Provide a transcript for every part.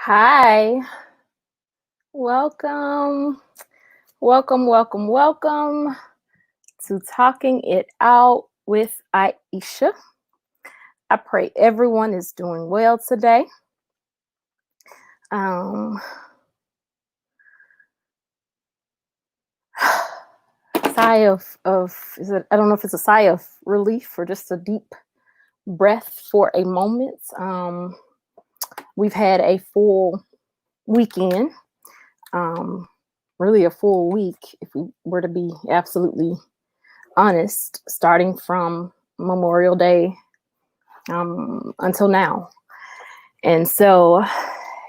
Hi, welcome, welcome to Talking It Out with Iseashia. I pray everyone is doing well today. Um, sigh of is it? I don't know if it's a sigh of relief or just a deep breath for a moment. We've had a full weekend, um, really a full week, if we were to be absolutely honest, starting from Memorial Day until now. And so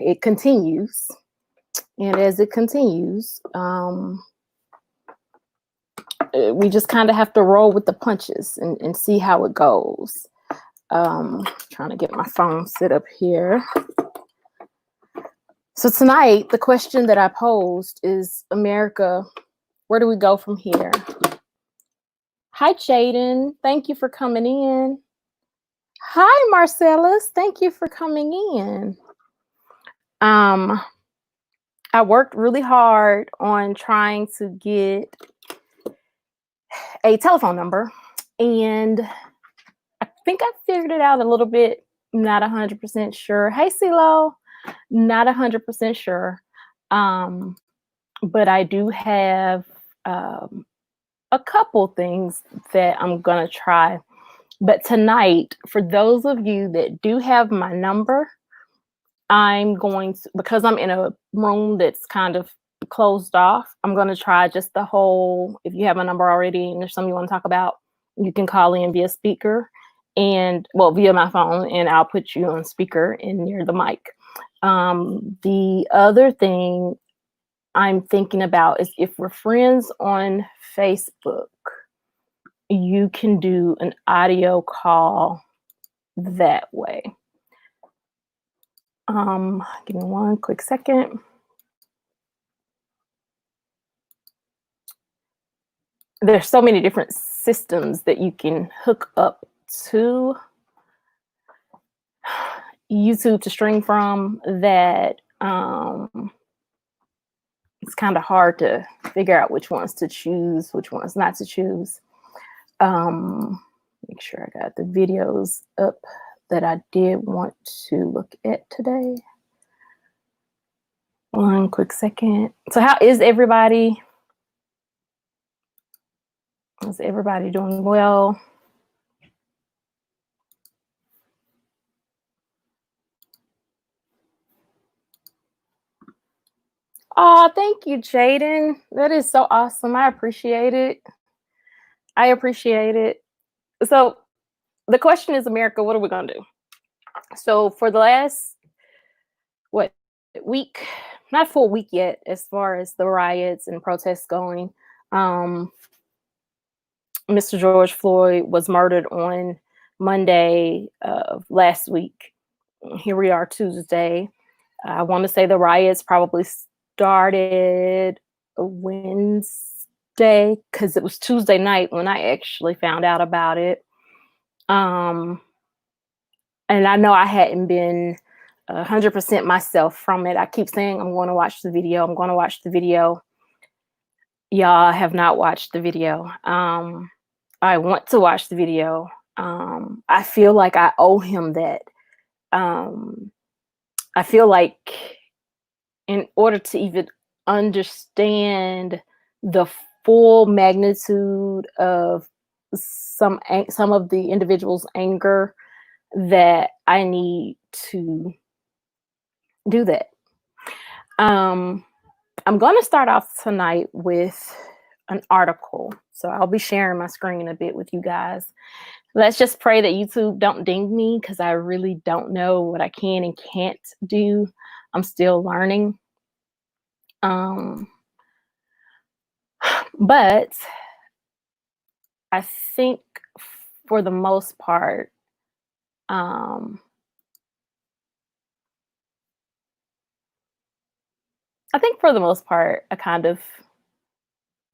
it continues. And as it continues, we just kind of have to roll with the punches and see how it goes. Trying to get my phone set up here. So tonight, the question that I posed is, America, where do we go from here? Hi, Jaden. Thank you for coming in. Hi, Marcellus. Thank you for coming in. I worked really hard on trying to get a telephone number, and I think I figured it out a little bit. Not 100% sure. Hey, CeeLo. Not 100% sure. But I do have a couple things that I'm gonna try. But tonight, for those of you that do have my number, I'm going to, because I'm in a room that's kind of closed off, I'm going to try just the whole, if you have a number already and there's something you want to talk about, you can call in via speaker and, well, via my phone, and I'll put you on speaker and near the mic. The other thing I'm thinking about is, if we're friends on Facebook, you can do an audio call that way. Give me one quick second. There's so many different systems that you can hook up to YouTube to stream from that it's kind of hard to figure out which ones to choose, which ones not to choose. Make sure I got the videos up that I did want to look at today. One quick second. So how is everybody? Is everybody doing well? Oh, thank you, Jaden. That is so awesome. I appreciate it. I appreciate it. So the question is, America, what are we going to do? So for the last, week, not full week yet, as far as the riots and protests going, Mr. George Floyd was murdered on Monday of last week. Here we are Tuesday. I want to say the riots probably started Wednesday, because it was Tuesday night when I actually found out about it. And I know I hadn't been 100% myself from it. I keep saying I'm going to watch the video. I'm going to watch the video. Y'all have not watched the video. I want to watch the video. I feel like I owe him that. I feel like in order to even understand the full magnitude of some of the individual's anger, that I need to do that. I'm going to start off tonight with an article. So I'll be sharing my screen a bit with you guys. Let's just pray that YouTube don't ding me, because I really don't know what I can and can't do. I'm still learning. But I think for the most part, I kind of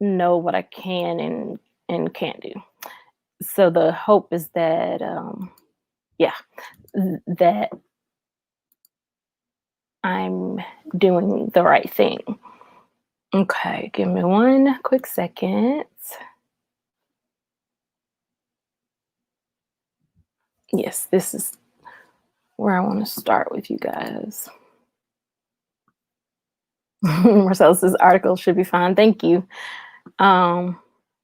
know what I can and can't do. So the hope is that, that I'm doing the right thing. Okay, give me one quick second. Yes, this is where I want to start with you guys. Marcellus, this article should be fine. Thank you. I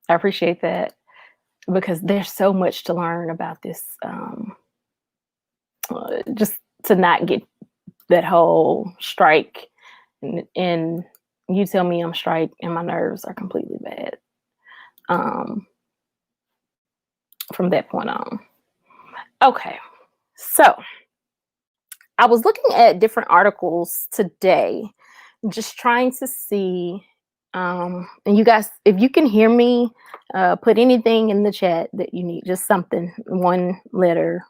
appreciate that because there's so much to learn about this. Just to not get that whole strike and you tell me I'm strike and my nerves are completely bad from that point on. Okay, so I was looking at different articles today, just trying to see, and you guys, if you can hear me, put anything in the chat that you need, just something, one letter,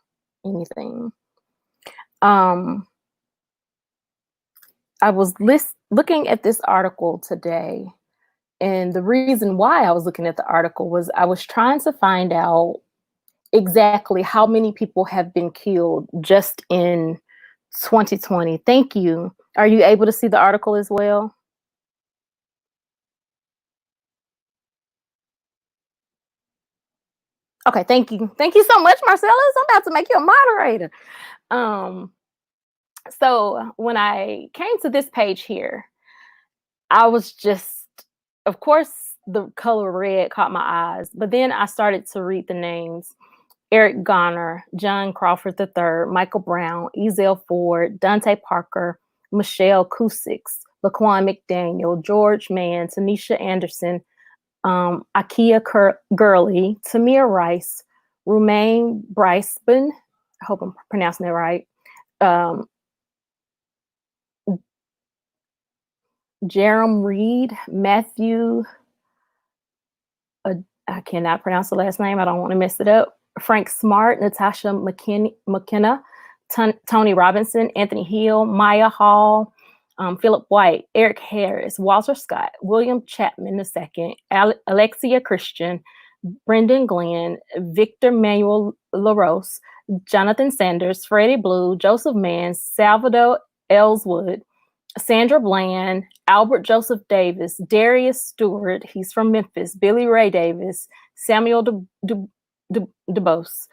anything. I was looking at this article today, and the reason why I was looking at the article was I was trying to find out exactly how many people have been killed just in 2020. Thank you. Are you able to see the article as well? Okay, thank you. Thank you so much, Marcellus. I'm about to make you a moderator. So when I came to this page here, I was just, of course, the color red caught my eyes, but then I started to read the names. Eric Garner, John Crawford III, Michael Brown, Ezell Ford, Dante Parker, Michelle Cusick, Laquan McDaniel, George Mann, Tanisha Anderson, Akia Gurley, Tamir Rice, Rumain Bryceman, I hope I'm pronouncing that right, Jerem Reed, Matthew, I cannot pronounce the last name, I don't want to mess it up, Frank Smart, Natasha McKenna, Tony Robinson, Anthony Hill, Maya Hall, Philip White, Eric Harris, Walter Scott, William Chapman II, Alexia Christian, Brendan Glenn, Victor Manuel LaRose, Jonathan Sanders, Freddie Blue, Joseph Mann, Salvador Ellswood, Sandra Bland, Albert Joseph Davis, Darius Stewart, he's from Memphis, Billy Ray Davis, Samuel DeBose,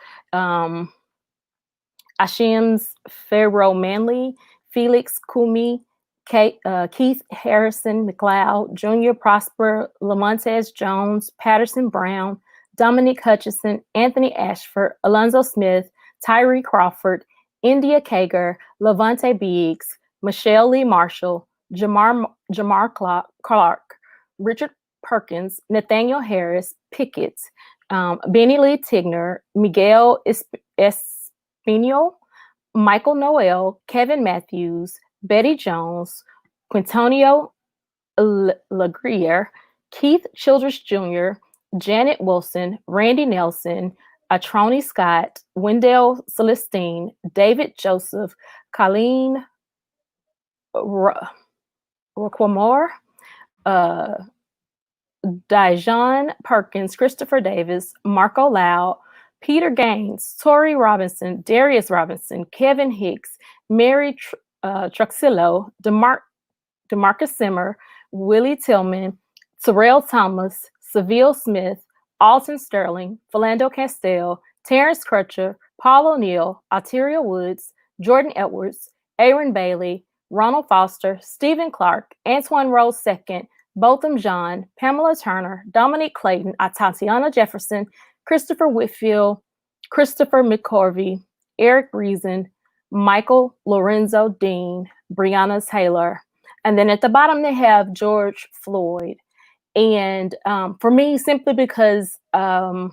Ashim's Pharaoh Manley, Felix Kumi, Keith Harrison McLeod, Junior Prosper, Lamontez Jones, Patterson Brown, Dominic Hutchison, Anthony Ashford, Alonzo Smith, Tyree Crawford, India Kager, Levante Biggs, Michelle Lee Marshall, Jamar Clark, Richard Perkins, Nathaniel Harris, Pickett, Benny Lee Tigner, Miguel Espino, Michael Noel, Kevin Matthews, Betty Jones, Quintonio Lagrier, Keith Childress Jr., Janet Wilson, Randy Nelson, Atroni Scott, Wendell Celestine, David Joseph, Colleen Roquemore, Dijon Perkins, Christopher Davis, Marco Lau, Peter Gaines, Tori Robinson, Darius Robinson, Kevin Hicks, Mary Truxillo, DeMarcus Simmer, Willie Tillman, Terrell Thomas, Seville Smith, Alton Sterling, Philando Castile, Terrence Crutcher, Paul O'Neill, Alteria Woods, Jordan Edwards, Aaron Bailey, Ronald Foster, Stephen Clark, Antoine Rose II, Botham John, Pamela Turner, Dominique Clayton, Tatiana Jefferson, Christopher Whitfield, Christopher McCorvey, Eric Reason, Michael Lorenzo Dean, Breonna Taylor. And then at the bottom, they have George Floyd. And for me, simply because the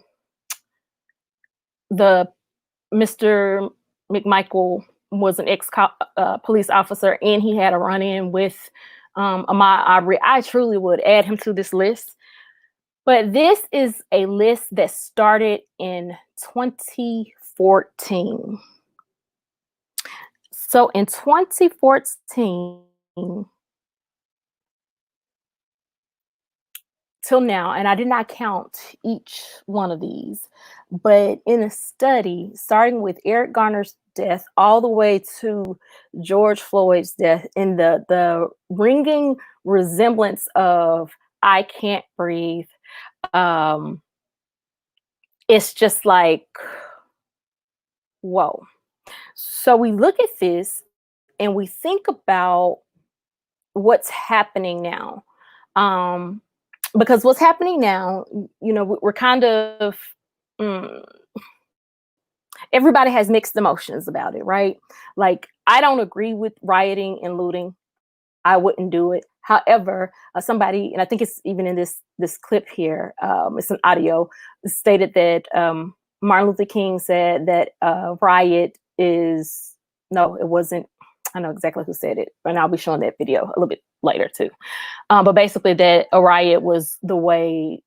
Mr. McMichael was an ex-police officer and he had a run-in with Ahmaud Arbery, I truly would add him to this list. But this is a list that started in 2014. So in 2014, till now, and I did not count each one of these, but in a study, starting with Eric Garner's death all the way to George Floyd's death, in the ringing resemblance of "I can't breathe," it's just like, whoa. So we look at this and we think about what's happening now. Because what's happening now, we're kind of, mm, everybody has mixed emotions about it, right? Like, I don't agree with rioting and looting. I wouldn't do it. However, somebody, and I think it's even in this clip here, it's an audio, stated that Martin Luther King said that riot is, no, it wasn't. I know exactly who said it, and I'll be showing that video a little bit later too. But basically, that a riot was the way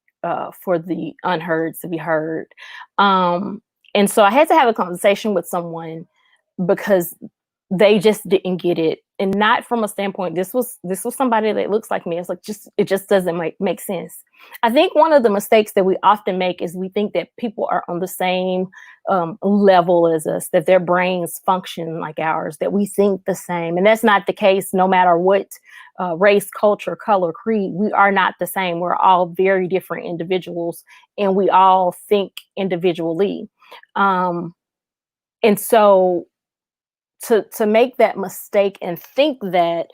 for the unheard to be heard. And so I had to have a conversation with someone because they just didn't get it, and not from a standpoint. This was somebody that looks like me. It's like, it just doesn't make sense. I think one of the mistakes that we often make is we think that people are on the same level as us, that their brains function like ours, that we think the same, and that's not the case. No matter what race, culture, color, creed, we are not the same. We're all very different individuals, and we all think individually. And so to make that mistake and think that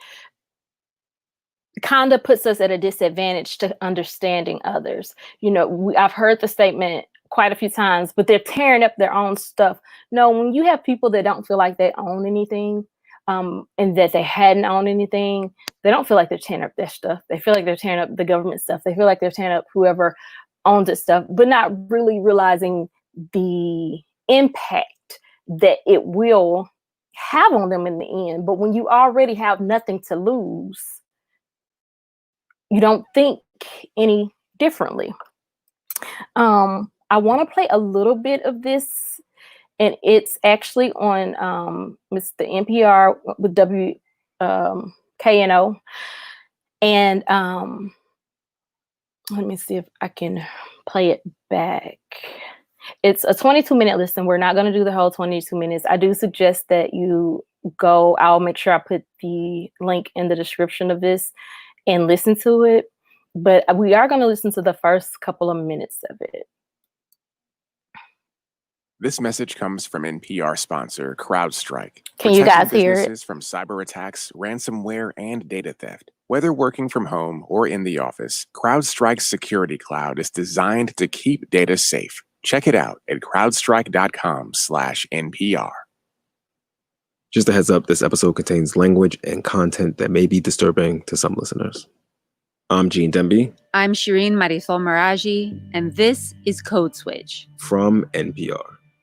kind of puts us at a disadvantage to understanding others. I've heard the statement quite a few times, but they're tearing up their own stuff. No, when you have people that don't feel like they own anything, and that they hadn't owned anything, they don't feel like they're tearing up their stuff. They feel like they're tearing up the government stuff. They feel like they're tearing up whoever owns it stuff, but not really realizing the impact that it will have on them in the end. But when you already have nothing to lose, you don't think any differently. I want to play a little bit of this, and it's actually on it's the NPR with WKNO, and let me see if I can play it back. It's a 22-minute listen. We're not going to do the whole 22 minutes. I do suggest that you go. I'll make sure I put the link in the description of this and listen to it. But we are going to listen to the first couple of minutes of it. This message comes from NPR sponsor CrowdStrike. Can you guys hear it? Businesses from cyber attacks, ransomware, and data theft. Whether working from home or in the office, CrowdStrike's security cloud is designed to keep data safe. Check it out at crowdstrike.com/NPR. Just a heads up, this episode contains language and content that may be disturbing to some listeners. I'm Gene Demby. I'm Shireen Marisol Maraji, and this is Code Switch from NPR.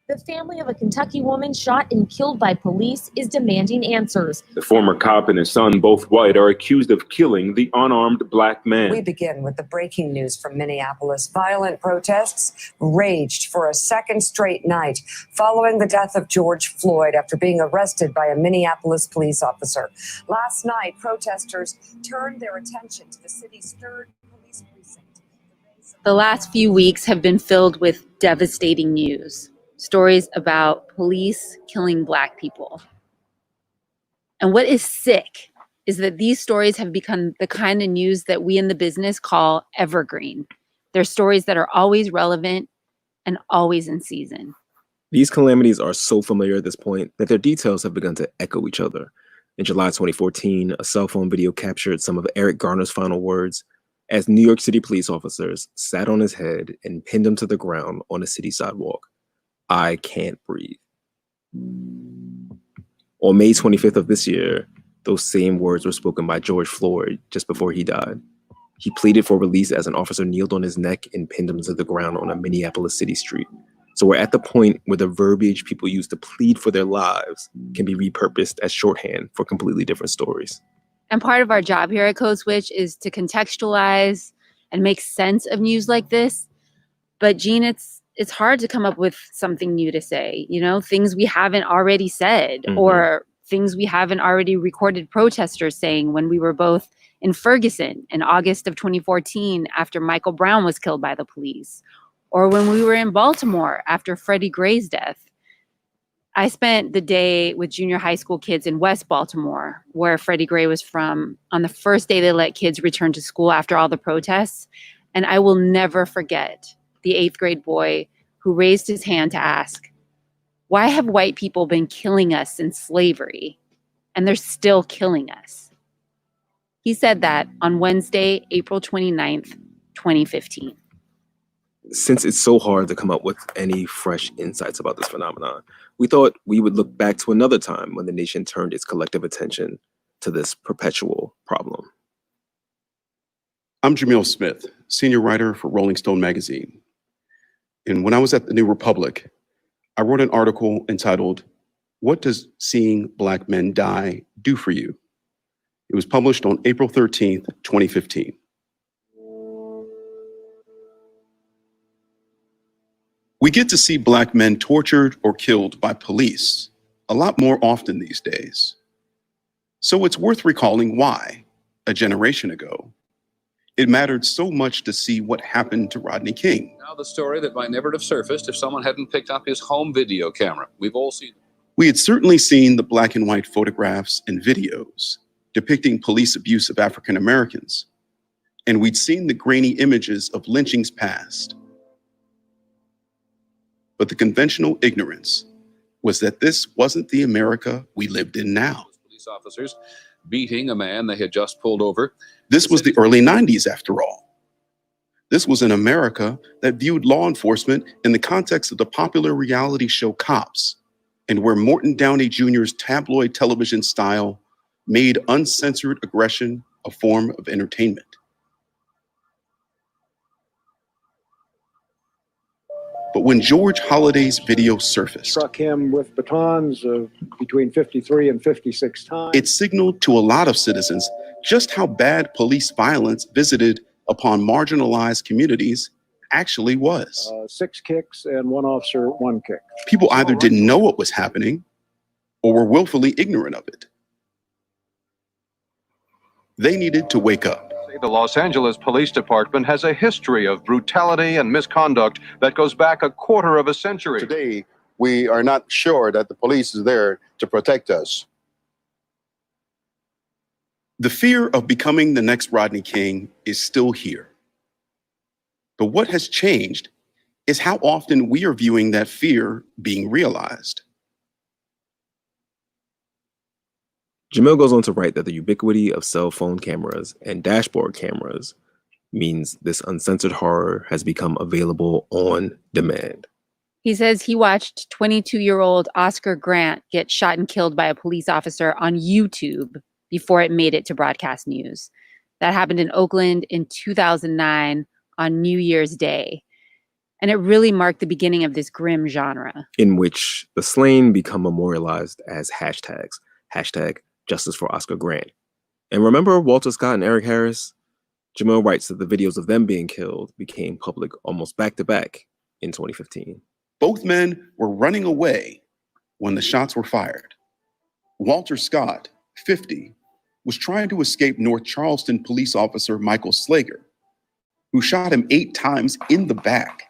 The family of a Kentucky woman shot and killed by police is demanding answers. The former cop and his son, both white, are accused of killing the unarmed black man. We begin with the breaking news from Minneapolis. Violent protests raged for a second straight night following the death of George Floyd after being arrested by a Minneapolis police officer. Last night, protesters turned their attention to the city's third police precinct. The last few weeks have been filled with devastating news. Stories about police killing Black people. And what is sick is that these stories have become the kind of news that we in the business call evergreen. They're stories that are always relevant and always in season. These calamities are so familiar at this point that their details have begun to echo each other. In July 2014, a cell phone video captured some of Eric Garner's final words as New York City police officers sat on his head and pinned him to the ground on a city sidewalk. I can't breathe. On May 25th of this year, those same words were spoken by George Floyd just before he died. He pleaded for release as an officer kneeled on his neck and pinned him to the ground on a Minneapolis city street. So we're at the point where the verbiage people use to plead for their lives can be repurposed as shorthand for completely different stories. And part of our job here at Code Switch is to contextualize and make sense of news like this. But Gene, it's hard to come up with something new to say, things we haven't already said, or things we haven't already recorded protesters saying when we were both in Ferguson in August of 2014 after Michael Brown was killed by the police, or when we were in Baltimore after Freddie Gray's death. I spent the day with junior high school kids in West Baltimore, where Freddie Gray was from, on the first day they let kids return to school after all the protests. And I will never forget the 8th grade boy who raised his hand to ask, why have white people been killing us since slavery? And they're still killing us. He said that on Wednesday, April 29th, 2015. Since it's so hard to come up with any fresh insights about this phenomenon, we thought we would look back to another time when the nation turned its collective attention to this perpetual problem. I'm Jamil Smith, senior writer for Rolling Stone magazine. And when I was at the New Republic, I wrote an article entitled, "What Does Seeing Black Men Die Do for You?" It was published on April 13th, 2015. We get to see Black men tortured or killed by police a lot more often these days. So it's worth recalling why, a generation ago, it mattered so much to see what happened to Rodney King. Now the story that might never have surfaced if someone hadn't picked up his home video camera. We've all seen it. We had certainly seen the black and white photographs and videos depicting police abuse of African Americans, and we'd seen the grainy images of lynchings past. But the conventional ignorance was that this wasn't the America we lived in now. Police officers beating a man they had just pulled over. This was the early 90s, after all. This was an America that viewed law enforcement in the context of the popular reality show Cops, and where Morton Downey Jr.'s tabloid television style made uncensored aggression a form of entertainment. But when George Holliday's video surfaced, struck him with batons between 53 and 56 times. It signaled to a lot of citizens just how bad police violence visited upon marginalized communities actually was. 6 kicks and 1 officer, 1 kick. People either didn't know what was happening or were willfully ignorant of it. They needed to wake up. The Los Angeles Police Department has a history of brutality and misconduct that goes back a quarter of a century. Today, we are not sure that the police is there to protect us. The fear of becoming the next Rodney King is still here. But what has changed is how often we are viewing that fear being realized. Jamil goes on to write that the ubiquity of cell phone cameras and dashboard cameras means this uncensored horror has become available on demand. He says he watched 22-year-old Oscar Grant get shot and killed by a police officer on YouTube before it made it to broadcast news. That happened in Oakland in 2009 on New Year's Day. And it really marked the beginning of this grim genre, in which the slain become memorialized as hashtags. Hashtag Justice for Oscar Grant. And remember Walter Scott and Eric Harris? Jamil writes that the videos of them being killed became public almost back to back in 2015. Both men were running away when the shots were fired. Walter Scott, 50, was trying to escape North Charleston police officer Michael Slager, who shot him 8 times in the back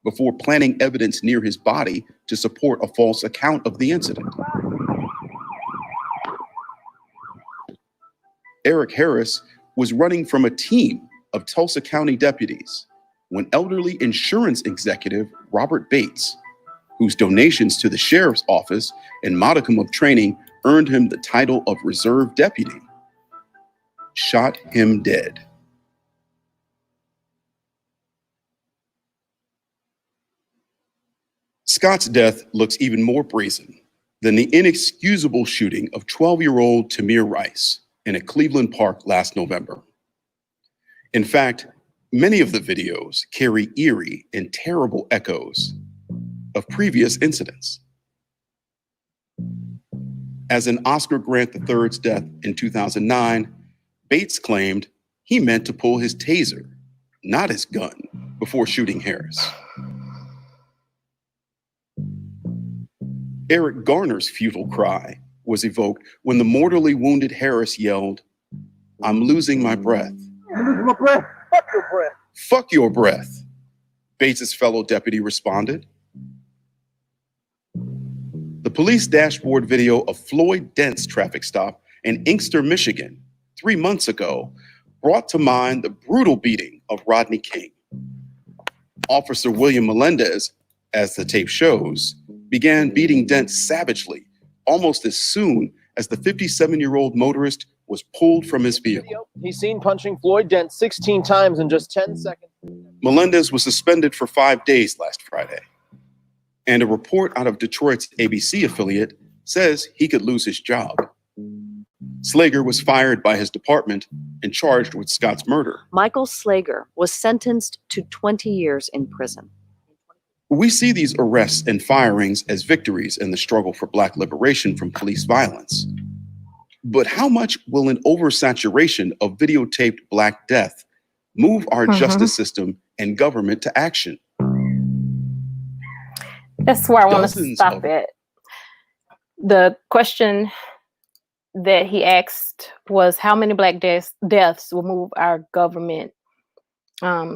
before planting evidence near his body to support a false account of the incident. Eric Harris was running from a team of Tulsa County deputies when elderly insurance executive Robert Bates, whose donations to the sheriff's office and modicum of training earned him the title of reserve deputy, shot him dead. Scott's death looks even more brazen than the inexcusable shooting of 12-year-old Tamir Rice in a Cleveland park last November. In fact, many of the videos carry eerie and terrible echoes of previous incidents. As in Oscar Grant III's death in 2009, Bates claimed he meant to pull his taser, not his gun, before shooting Harris. Eric Garner's futile cry was evoked when the mortally wounded Harris yelled, "I'm losing my breath." I'm losing my breath. Fuck your breath. "Fuck your breath," Bates's fellow deputy responded. The police dashboard video of Floyd Dent's traffic stop in Inkster, Michigan, 3 months ago, brought to mind the brutal beating of Rodney King. Officer William Melendez, as the tape shows, began beating Dent savagely almost as soon as the 57-year-old motorist was pulled from his vehicle. He's seen punching Floyd Dent 16 times in just 10 seconds. Melendez was suspended for 5 days last Friday. And a report out of Detroit's ABC affiliate says he could lose his job. Slager was fired by his department and charged with Scott's murder. Michael Slager was sentenced to 20 years in prison. We see these arrests and firings as victories in the struggle for Black liberation from police violence. But how much will an oversaturation of videotaped Black death move our justice system and government to action? That's where I want to stop it. The question that he asked was how many Black deaths will move our government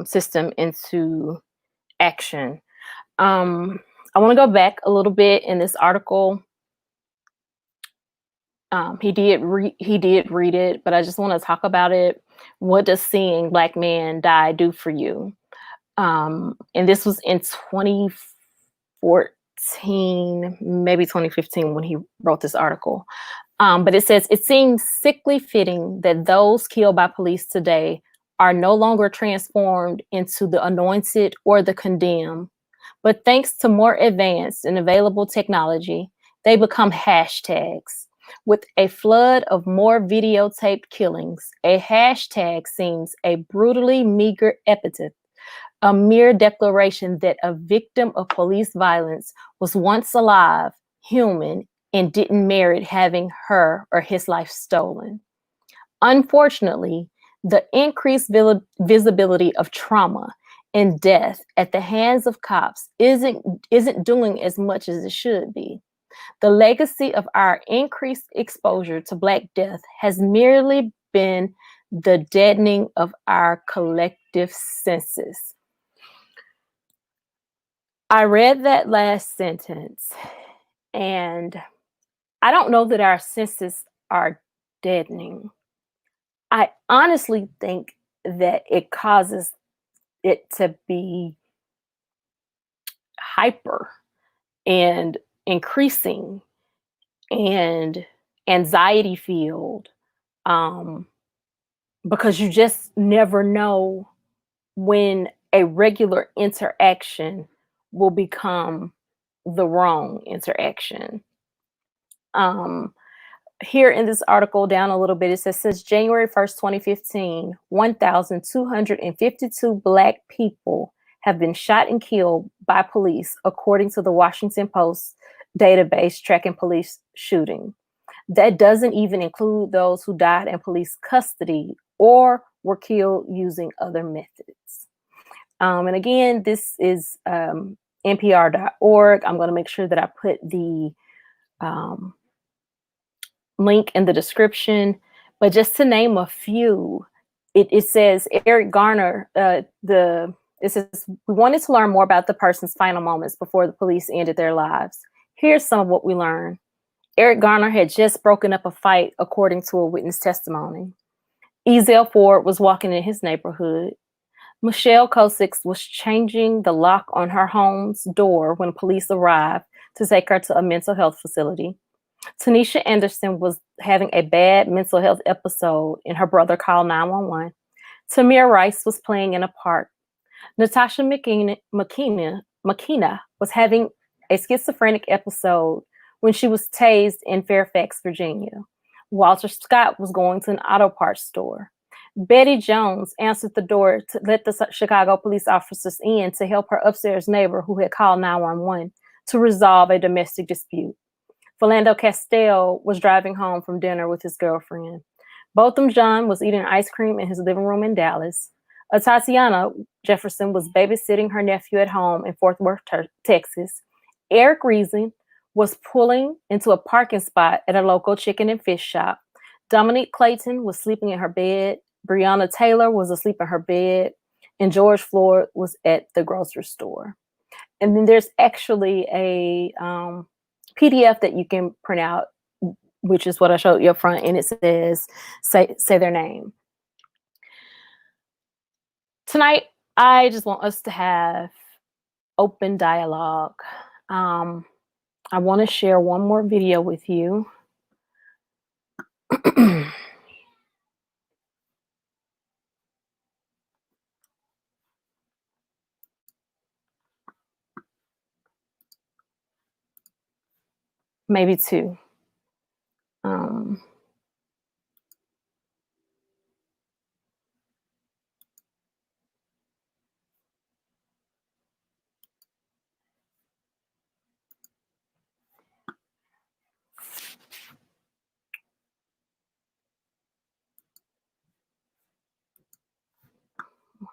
system into action. I want to go back a little bit in this article. He did read it, but I just want to talk about it. What does seeing Black men die do for you? And this was in 2014, maybe 2015 when he wrote this article. But it says, it seems sickly fitting that those killed by police today are no longer transformed into the anointed or the condemned, but thanks to more advanced and available technology, they become hashtags. With a flood of more videotaped killings, a hashtag seems a brutally meager epithet, a mere declaration that a victim of police violence was once alive, human, and didn't merit having her or his life stolen. Unfortunately, the increased visibility of trauma and death at the hands of cops isn't doing as much as it should be. The legacy of our increased exposure to Black death has merely been the deadening of our collective senses. I read that last sentence, and I don't know that our senses are deadening. I honestly think that it causes it to be hyper and increasing and anxiety filled, because you just never know when a regular interaction will become the wrong interaction. Here in this article, down a little bit, it says, since January 1st, 2015, 1,252 Black people have been shot and killed by police, according to the Washington Post database tracking police shooting. That doesn't even include those who died in police custody or were killed using other methods. And again, this is NPR.org. I'm going to make sure that I put the link in the description, but just to name a few, it says Eric Garner, it says, we wanted to learn more about the person's final moments before the police ended their lives. Here's some of what we learned. Eric Garner had just broken up a fight, according to a witness testimony. Ezell Ford was walking in his neighborhood. Michelle Kosick was changing the lock on her home's door when police arrived to take her to a mental health facility. Tanisha Anderson was having a bad mental health episode and her brother called 911. Tamir Rice was playing in a park. Natasha McKenna was having a schizophrenic episode when she was tased in Fairfax, Virginia. Walter Scott was going to an auto parts store. Betty Jones answered the door to let the Chicago police officers in to help her upstairs neighbor who had called 911 to resolve a domestic dispute. Philando Castile was driving home from dinner with his girlfriend. Botham Jean was eating ice cream in his living room in Dallas. Tatiana Jefferson was babysitting her nephew at home in Fort Worth, Texas. Eric Reason was pulling into a parking spot at a local chicken and fish shop. Dominique Clayton was sleeping in her bed. Breonna Taylor was asleep in her bed. And George Floyd was at the grocery store. And then there's actually a PDF that you can print out, which is what I showed you up front, and it says, say their name. Tonight, I just want us to have open dialogue. I want to share one more video with you. Maybe two. One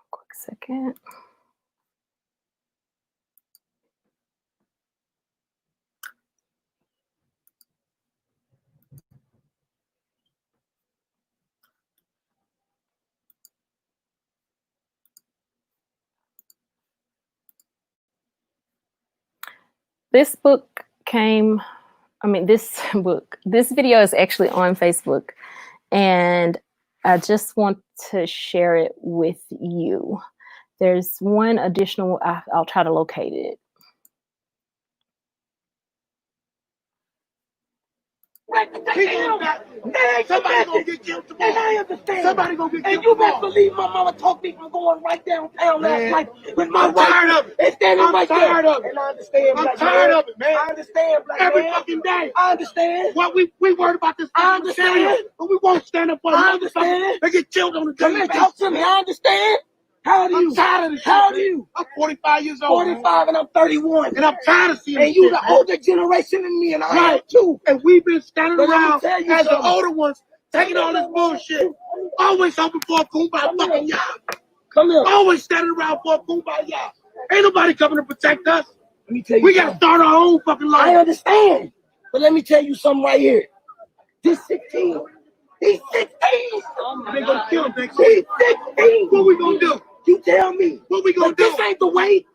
quick second. This video is actually on Facebook, and I just want to share it with you. There's one additional, I'll try to locate it. Somebody gonna get killed tomorrow. And I understand. Somebody gonna get killed. And you best believe my mama talked me from going right downtown last night with my wife. I'm tired of it. And standing right there. I'm tired of it. And I understand. I'm tired of it, man. I understand, black man. Every fucking day. I understand. What we worried about this. I understand. But we won't stand up for. I understand. They get killed on the daily basis. Come here, talk to me. I understand. How old are you? I'm tired of this. How old are you? I'm 45 years old. 45 and I'm 31. And I'm tired of seeing this. And you the older generation than me, and I am too. And we've been standing around as the older ones, taking all this bullshit. Always hoping for a kumbaya fucking y'all. Come here. Always standing around for a kumbaya. Ain't nobody coming to protect us. Let me tell you, we gotta start our own fucking life. I understand. But let me tell you something right here. This 16. He's 16. They're gonna kill him. He's 16. What we gonna do? You tell me. What we gonna do? This ain't the way.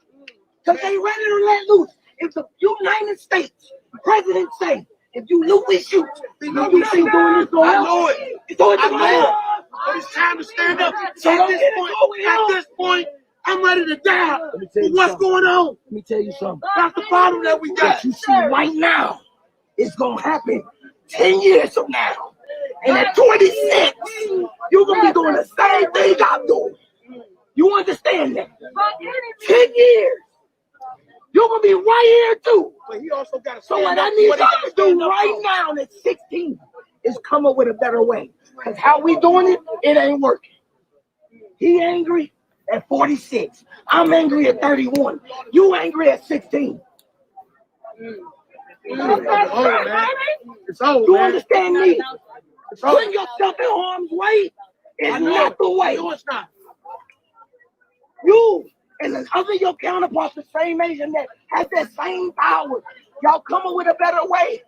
Because they ready to let loose. If the United States president say, if you loot, we shoot. You think doing this going on? I know it. But it's time to stand up. So at this point, I'm ready to die. What's going on? Let me tell you something. That's the problem that we got. What you see right now is gonna happen 10 years from now. And at 26, you're gonna be doing the same thing I'm doing. You understand that? 10 years. You're gonna be right here too. But he also got so what I need y'all to do right now at 16 is come up with a better way. Because how we doing it, it ain't working. He angry at 46. I'm angry at 31. You angry at 16. It's over, you understand me? Putting yourself in harm's way is not the way. No, it's not. You and the other your counterparts, the same Asian that has that same power, y'all come up with a better way.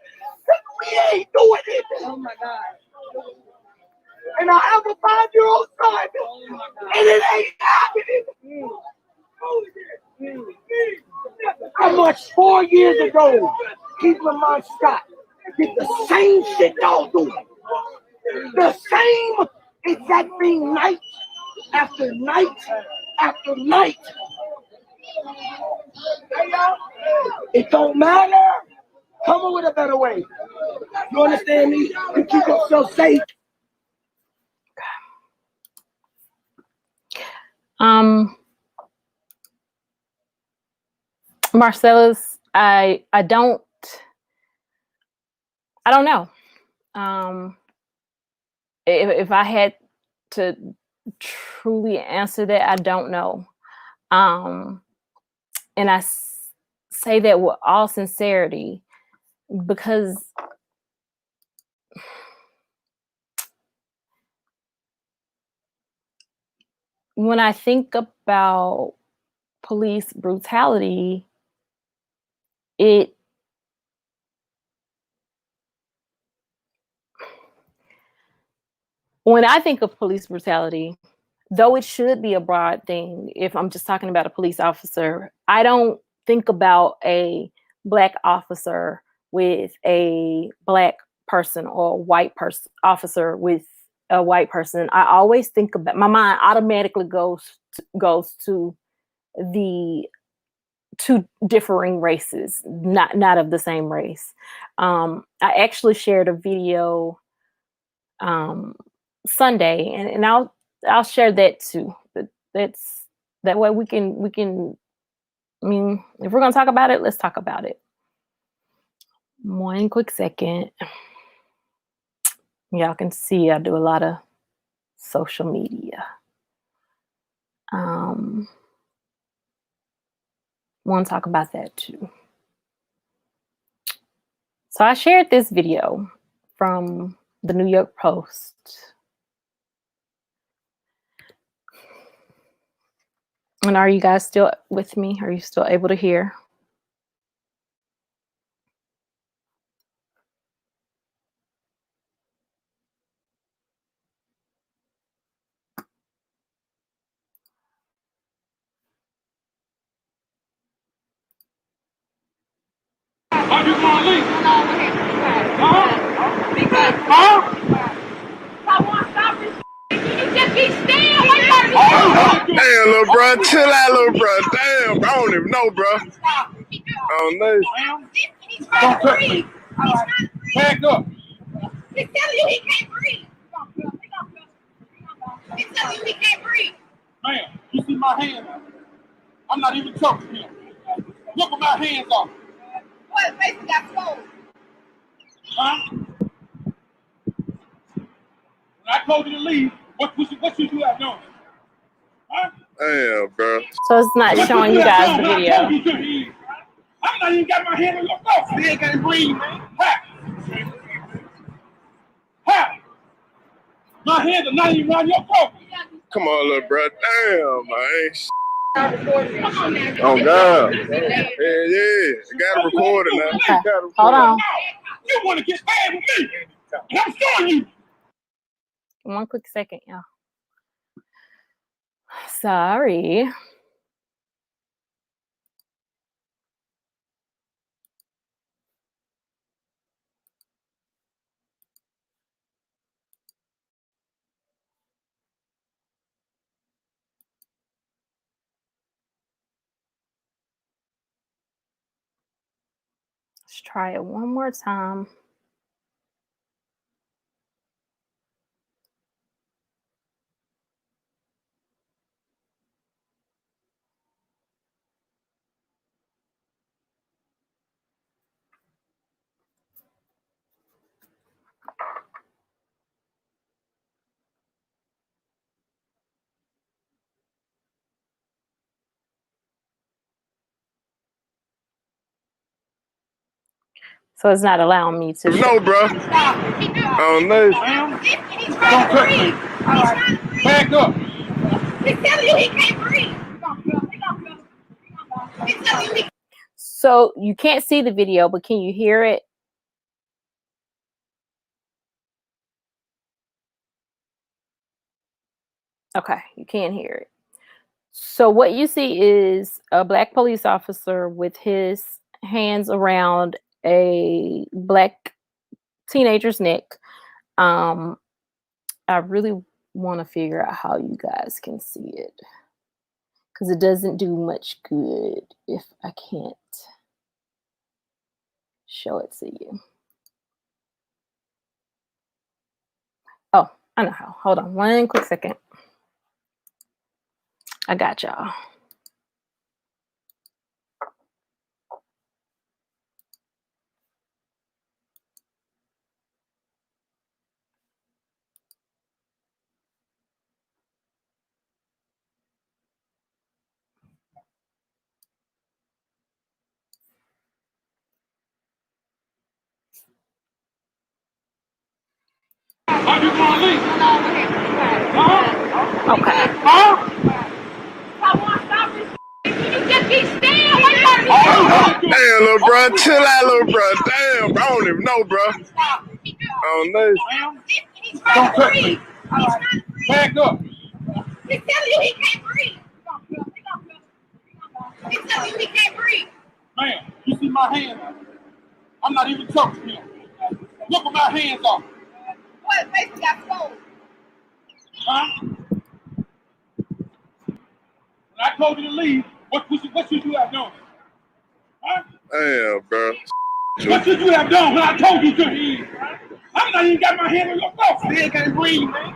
We ain't doing it. Oh my God. And I have a 5-year-old son, and it ain't happening. I marched 4 years ago, keeping my Scott. Did the same shit y'all doing. The same exact thing night after night after night. It don't matter. Come up with a better way. You understand me? You keep yourself safe. Marcellus, I don't know. If I had to truly answer that, I don't know. And I say that with all sincerity because when I think about police brutality, it when I think of police brutality, though it should be a broad thing, if I'm just talking about a police officer, I don't think about a Black officer with a Black person or a white person officer with a white person. I always think about, my mind automatically goes to the two differing races, not of the same race. I actually shared a video Sunday, and I'll share that too. But that way we can. I mean, if we're gonna talk about it, let's talk about it. One quick second. Y'all can see I do a lot of social media. Want to talk about that too. So I shared this video from the New York Post. And are you guys still with me? Are you still able to hear? Are you gonna leave? Damn, little bro, chill out, little bro. Damn, I don't even know, bro. I don't know. Don't touch me. Back up. He's telling you he can't breathe. He's telling you he can't breathe. Man, you see my hands? I'm not even choking him. Look at my hands off. What? His face got swollen. Huh? When I told you to leave, what you do out doing? Huh? Damn, bro. So it's not showing you guys the video. I'm not even got my hand on your throat. You ain't got to breathe, man. How? My hands are not even on your throat. Come on, little bro. Damn, man. Oh, God. Yeah. You got to record it now. Okay. You gotta record Hold on. You want to get mad with me? And I'm showing you. One quick second, y'all. Sorry. Let's try it one more time. So it's not allowing me to. No, bro. Oh, no. Don't touch me. Back up. He's telling you he can't breathe. So you can't see the video, but can you hear it? Okay, you can hear it. So what you see is a Black police officer with his hands around a Black teenager's neck. I really want to figure out how you guys can see it, because it doesn't do much good if I can't show it to you. Oh, I know how. Hold on one quick second. I got y'all. Are you gonna leave? Okay. Damn, little bro. Chill out, little bro. Damn, I don't even know, bro. I don't know. Don't touch me. Back up. He's telling you he can't breathe. He's telling you he can't breathe. Man, you see my hands? I'm not even talking to him. Look what my hands are. What? Basically got swollen. Huh? When I told you to leave, what should you have done? Huh? Damn, bro. What should you have done when I told you to leave? I'm not even got my hand on your throat. Still can't breathe, man.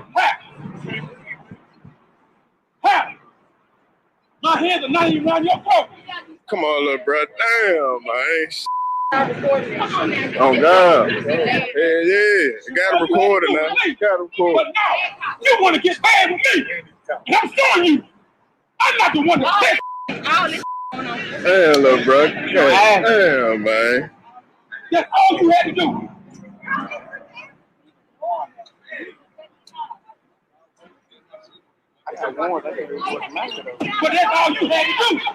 Ha! My hands are not even around your throat. Come on, little bro. Damn, man. Oh, God. Yeah. You gotta record it now. You gotta record But now, you want to get bad with me. And I'm showing you. I'm not the one that said. Damn, little bro. Damn, man. That's all you had to do. But that's all you had to do. I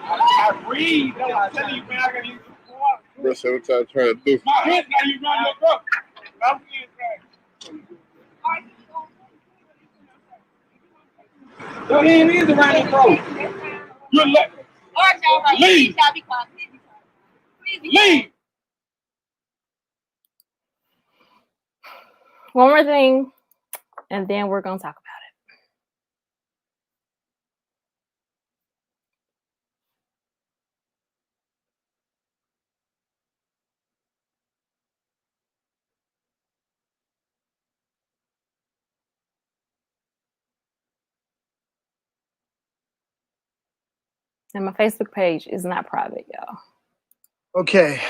breathe. I'm telling you, man, I gotta use the water. Bro, so what y'all trying to do? My head's not even around your throat. Your hand is around your throat. You're left. Leave. Leave. One more thing, and then we're going to talk about it. And my Facebook page is not private, y'all. Okay.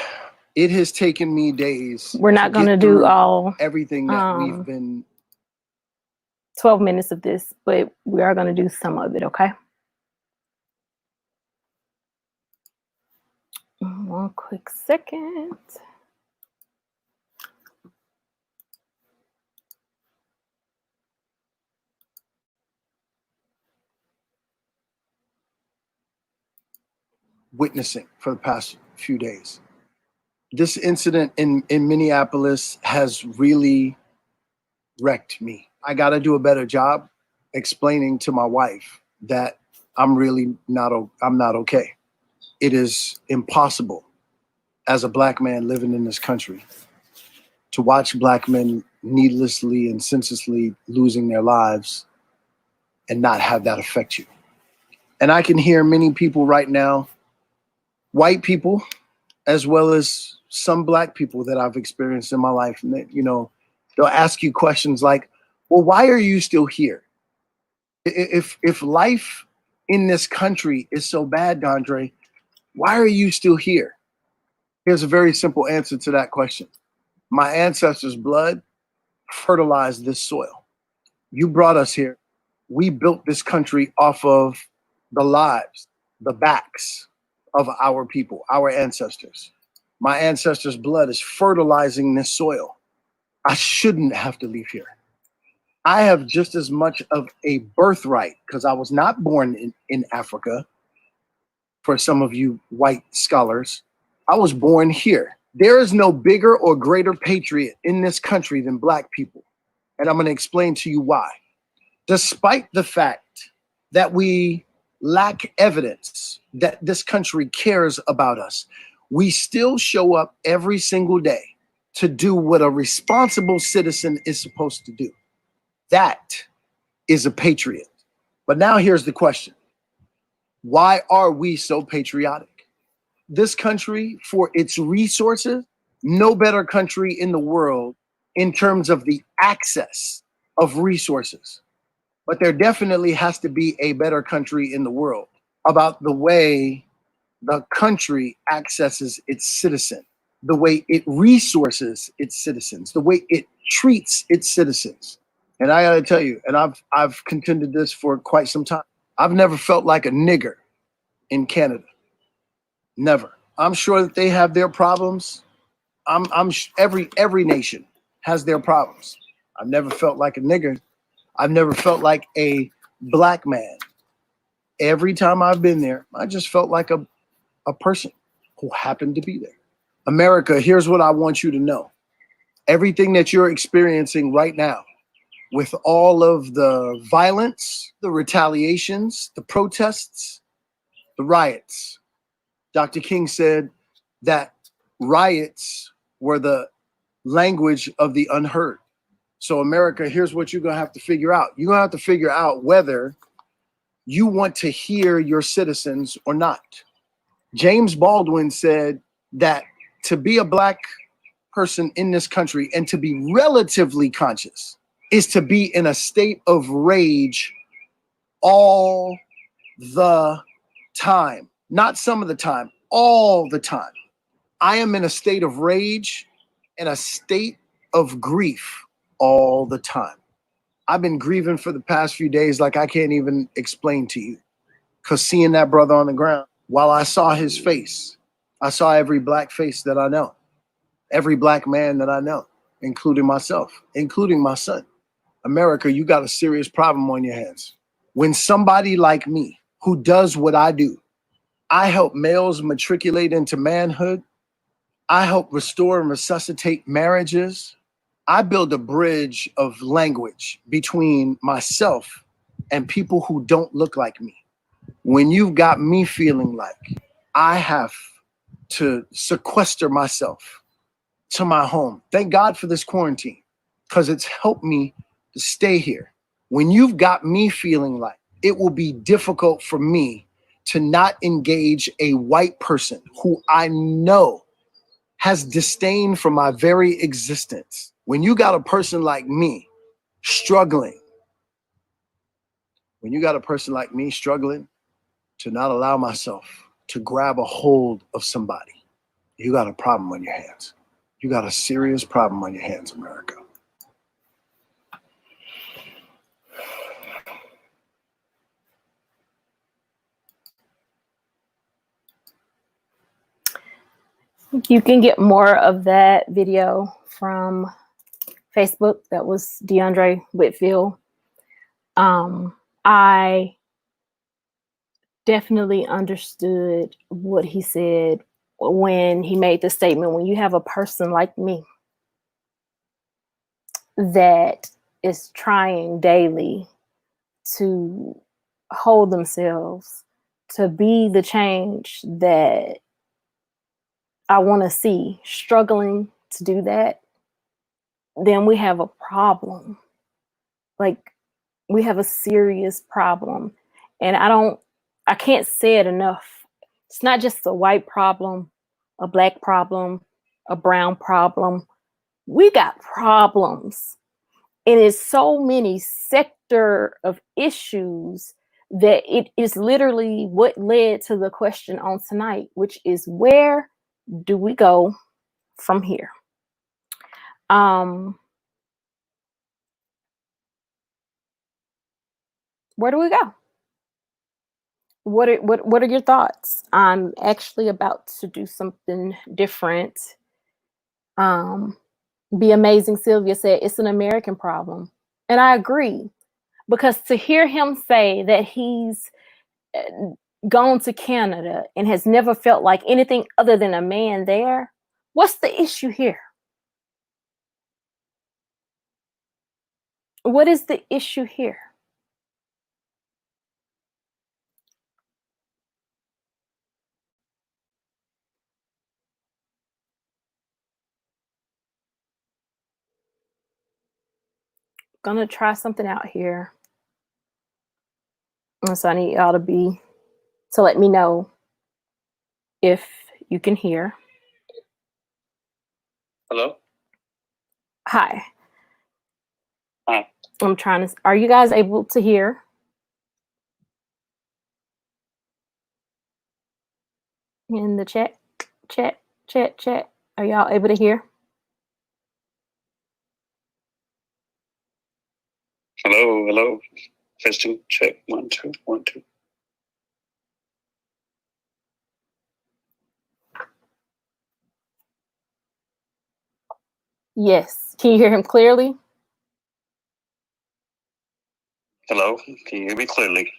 It has taken me days. We're not going to do all everything that we've been 12 minutes of this, but we are going to do some of it, okay? One quick second. witnessing for the past few days. This incident in Minneapolis has really wrecked me. I got to do a better job explaining to my wife that I'm not okay. It is impossible as a Black man living in this country to watch Black men needlessly and senselessly losing their lives and not have that affect you. And I can hear many people right now, white people, as well as some Black people that I've experienced in my life, and that, they'll ask you questions like, well, why are you still here? If life in this country is so bad, Dondre, why are you still here? Here's a very simple answer to that question. My ancestors' blood fertilized this soil. You brought us here. We built this country off of the lives, the backs of our people, our ancestors. My ancestors' blood is fertilizing this soil. I shouldn't have to leave here. I have just as much of a birthright because I was not born in Africa. For some of you white scholars, I was born here. There is no bigger or greater patriot in this country than Black people. And I'm going to explain to you why. Despite the fact that we lack evidence that this country cares about us, we still show up every single day to do what a responsible citizen is supposed to do. That is a patriot. But now here's the question. Why are we so patriotic? This country, for its resources, no better country in the world in terms of the access of resources. But there definitely has to be a better country in the world about the way the country accesses its citizen, the way it resources its citizens, the way it treats its citizens. And I gotta tell you, and I've contended this for quite some time. I've never felt like a nigger in Canada. Never. I'm sure that they have their problems. Every nation has their problems. I've never felt like a nigger. I've never felt like a Black man. Every time I've been there, I just felt like a person who happened to be there. America, here's what I want you to know. Everything that you're experiencing right now with all of the violence, the retaliations, the protests, the riots. Dr. King said that riots were the language of the unheard. So America, here's what you're going to have to figure out. You're going to have to figure out whether you want to hear your citizens or not. James Baldwin said that to be a Black person in this country and to be relatively conscious is to be in a state of rage all the time. Not some of the time, all the time. I am in a state of rage and a state of grief all the time. I've been grieving for the past few days like I can't even explain to you. Because seeing that brother on the ground, while I saw his face, I saw every Black face that I know, every Black man that I know, including myself, including my son. America, you got a serious problem on your hands. When somebody like me, who does what I do, I help males matriculate into manhood. I help restore and resuscitate marriages. I build a bridge of language between myself and people who don't look like me. When you've got me feeling like I have to sequester myself to my home, thank God for this quarantine, because it's helped me to stay here. When you've got me feeling like it will be difficult for me to not engage a white person who I know has disdain for my very existence. When you got a person like me struggling, when you got a person like me struggling to not allow myself to grab a hold of somebody, you got a problem on your hands. You got a serious problem on your hands, America. You can get more of that video from Facebook. That was DeAndre Whitfield. I definitely understood what he said when he made the statement, when you have a person like me that is trying daily to hold themselves, to be the change that I want to see, struggling to do that, then we have a problem. Like, we have a serious problem. And I can't say it enough. It's not just a white problem, a Black problem, a brown problem. We got problems. And it's so many sector of issues that it is literally what led to the question on tonight, which is, where do we go from here? Where do we go? What are your thoughts? I'm actually about to do something different. Be Amazing Sylvia said it's an American problem. And I agree, because to hear him say that he's gone to Canada and has never felt like anything other than a man there, what's the issue here? What is the issue here? Gonna try something out here. And so I need y'all to let me know if you can hear. Hello? Hi. Hi. I'm trying to, are you guys able to hear? In the chat. Are y'all able to hear? Hello. Testing, check, 1, 2, 1, 2. Yes. Can you hear him clearly? Hello, can you hear me clearly?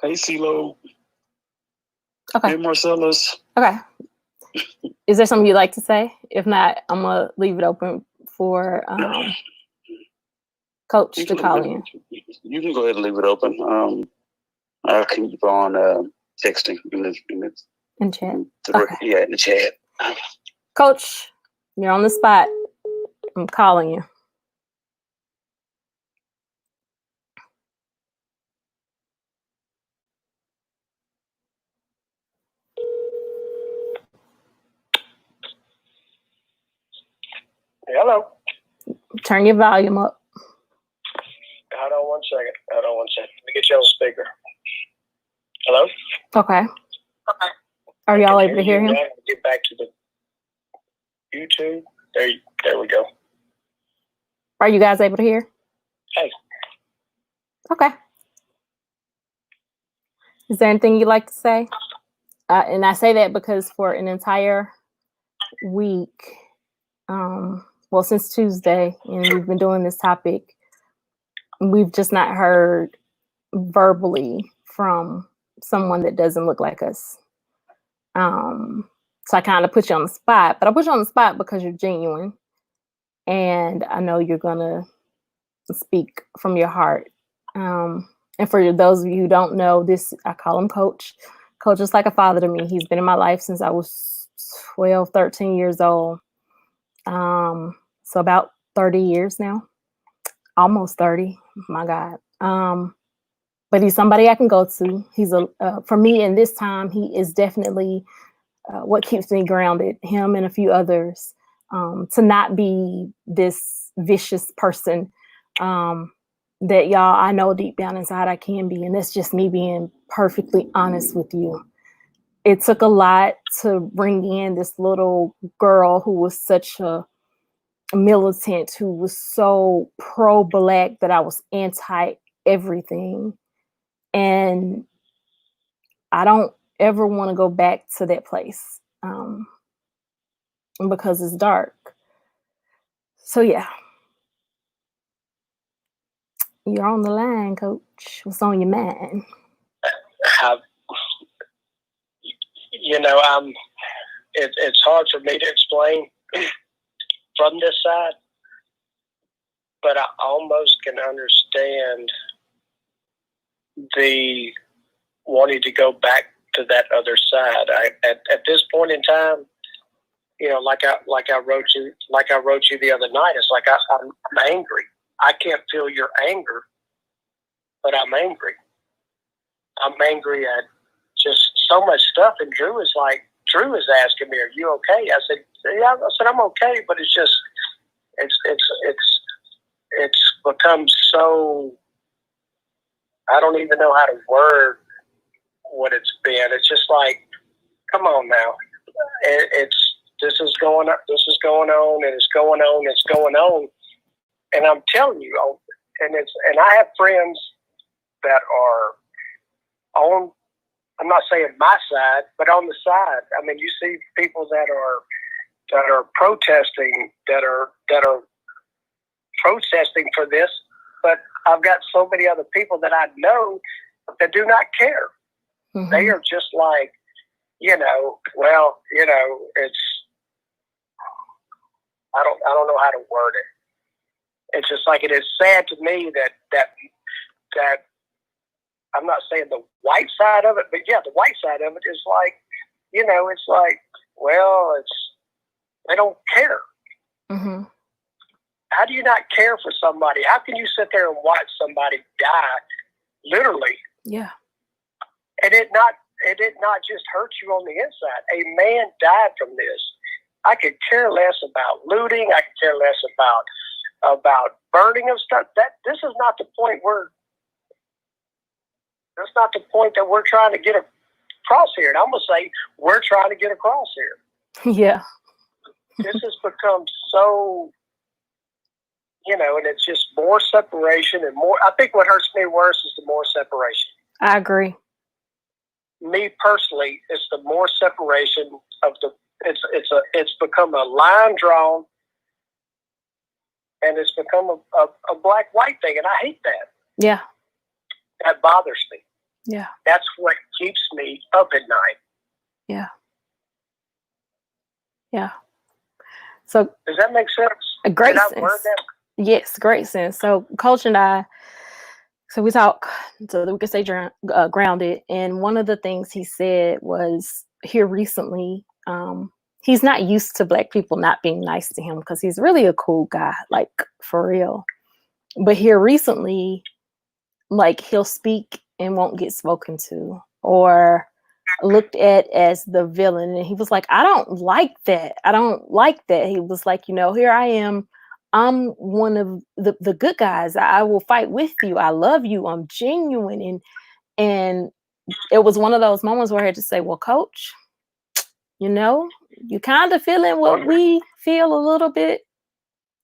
Hey, CeeLo. Okay. Hey, Marcellus. Okay. Is there something you'd like to say? If not, I'm gonna leave it open for Coach to call in. You can go ahead and leave it open. I'll keep on texting In chat. Yeah, in the chat. Coach, you're on the spot. I'm calling you. Hello. Turn your volume up. Hold on one second. Let me get you on speaker. Hello? Okay. Are y'all able to hear him? Get back to the YouTube. There we go. Are you guys able to hear? Hey. Okay. Is there anything you'd like to say? And I say that because for an entire week, well, since Tuesday, and we've been doing this topic, we've just not heard verbally from someone that doesn't look like us. So I kind of put you on the spot, but I put you on the spot because you're genuine. And I know you're going to speak from your heart. And for those of you who don't know, I call him Coach. Coach is like a father to me. He's been in my life since I was 12, 13 years old. So about 30 years now, almost 30, my God. But he's somebody I can go to. He's for me in this time, he is definitely what keeps me grounded, him and a few others, to not be this vicious person that y'all, I know deep down inside I can be. And that's just me being perfectly honest with you. It took a lot to bring in this little girl who was such a militant, who was so pro-Black that I was anti-everything. And I don't ever want to go back to that place because it's dark. So yeah. You're on the line, Coach. What's on your mind? It's hard for me to explain from this side, but I almost can understand the wanting to go back to that other side. At this point in time, like I wrote you the other night. It's like I'm angry. I can't feel your anger, but I'm angry. I'm angry at just so much stuff. And Drew is asking me, "Are you okay?" I said, "Yeah." I said, "I'm okay," but it's just it's become so. I don't even know how to word what it's been. It's just like, come on now. This is going on, and it's going on, it's going on. And I'm telling you, and I have friends that are on, I'm not saying my side, but on the side. I mean, you see people that are protesting, that are protesting for this, but I've got so many other people that I know that do not care. Mm-hmm. They are just like, it's, I don't know how to word it. It's just like, it is sad to me that I'm not saying the white side of it, but yeah, the white side of it is like, it's like, well, they don't care. Mm-hmm. How do you not care for somebody? How can you sit there and watch somebody die, literally? Yeah. And it did not just hurt you on the inside. A man died from this. I could care less about looting. I could care less about burning of stuff. This is not the point that's not the point that we're trying to get across here. And I'm gonna say we're trying to get across here. Yeah. This has become so, and it's just more separation and more. I think what hurts me worse is the more separation. I agree. Me personally, it's the more separation of the. It's become a line drawn, and it's become a black-white thing, and I hate that. Yeah. That bothers me. Yeah. That's what keeps me up at night. Yeah. Yeah. So Does that make sense? a great Did I sense. word that? Yes, great sense. So Coach and I, so we talk so that we can stay grounded. And one of the things he said was here recently, he's not used to Black people not being nice to him because he's really a cool guy, like for real. But here recently, like he'll speak and won't get spoken to or looked at as the villain. And he was like, I don't like that. I don't like that. He was like, here I am. I'm one of the good guys. I will fight with you. I love you. I'm genuine. And it was one of those moments where I had to say, well, Coach, you kind of feeling what we feel a little bit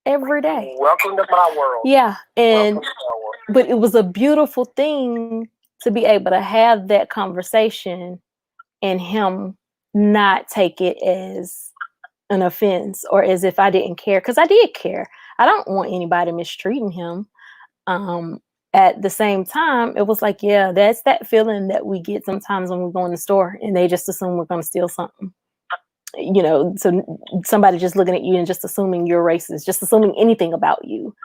every day. Welcome to my world. Yeah. And Welcome to my world. but it was a beautiful thing to be able to have that conversation and him not take it as an offense or as if I didn't care, because I did care. I don't want anybody mistreating him. At the same time, it was like, yeah, that's that feeling that we get sometimes when we go in the store and they just assume we're going to steal something. So somebody just looking at you and just assuming you're racist, just assuming anything about you.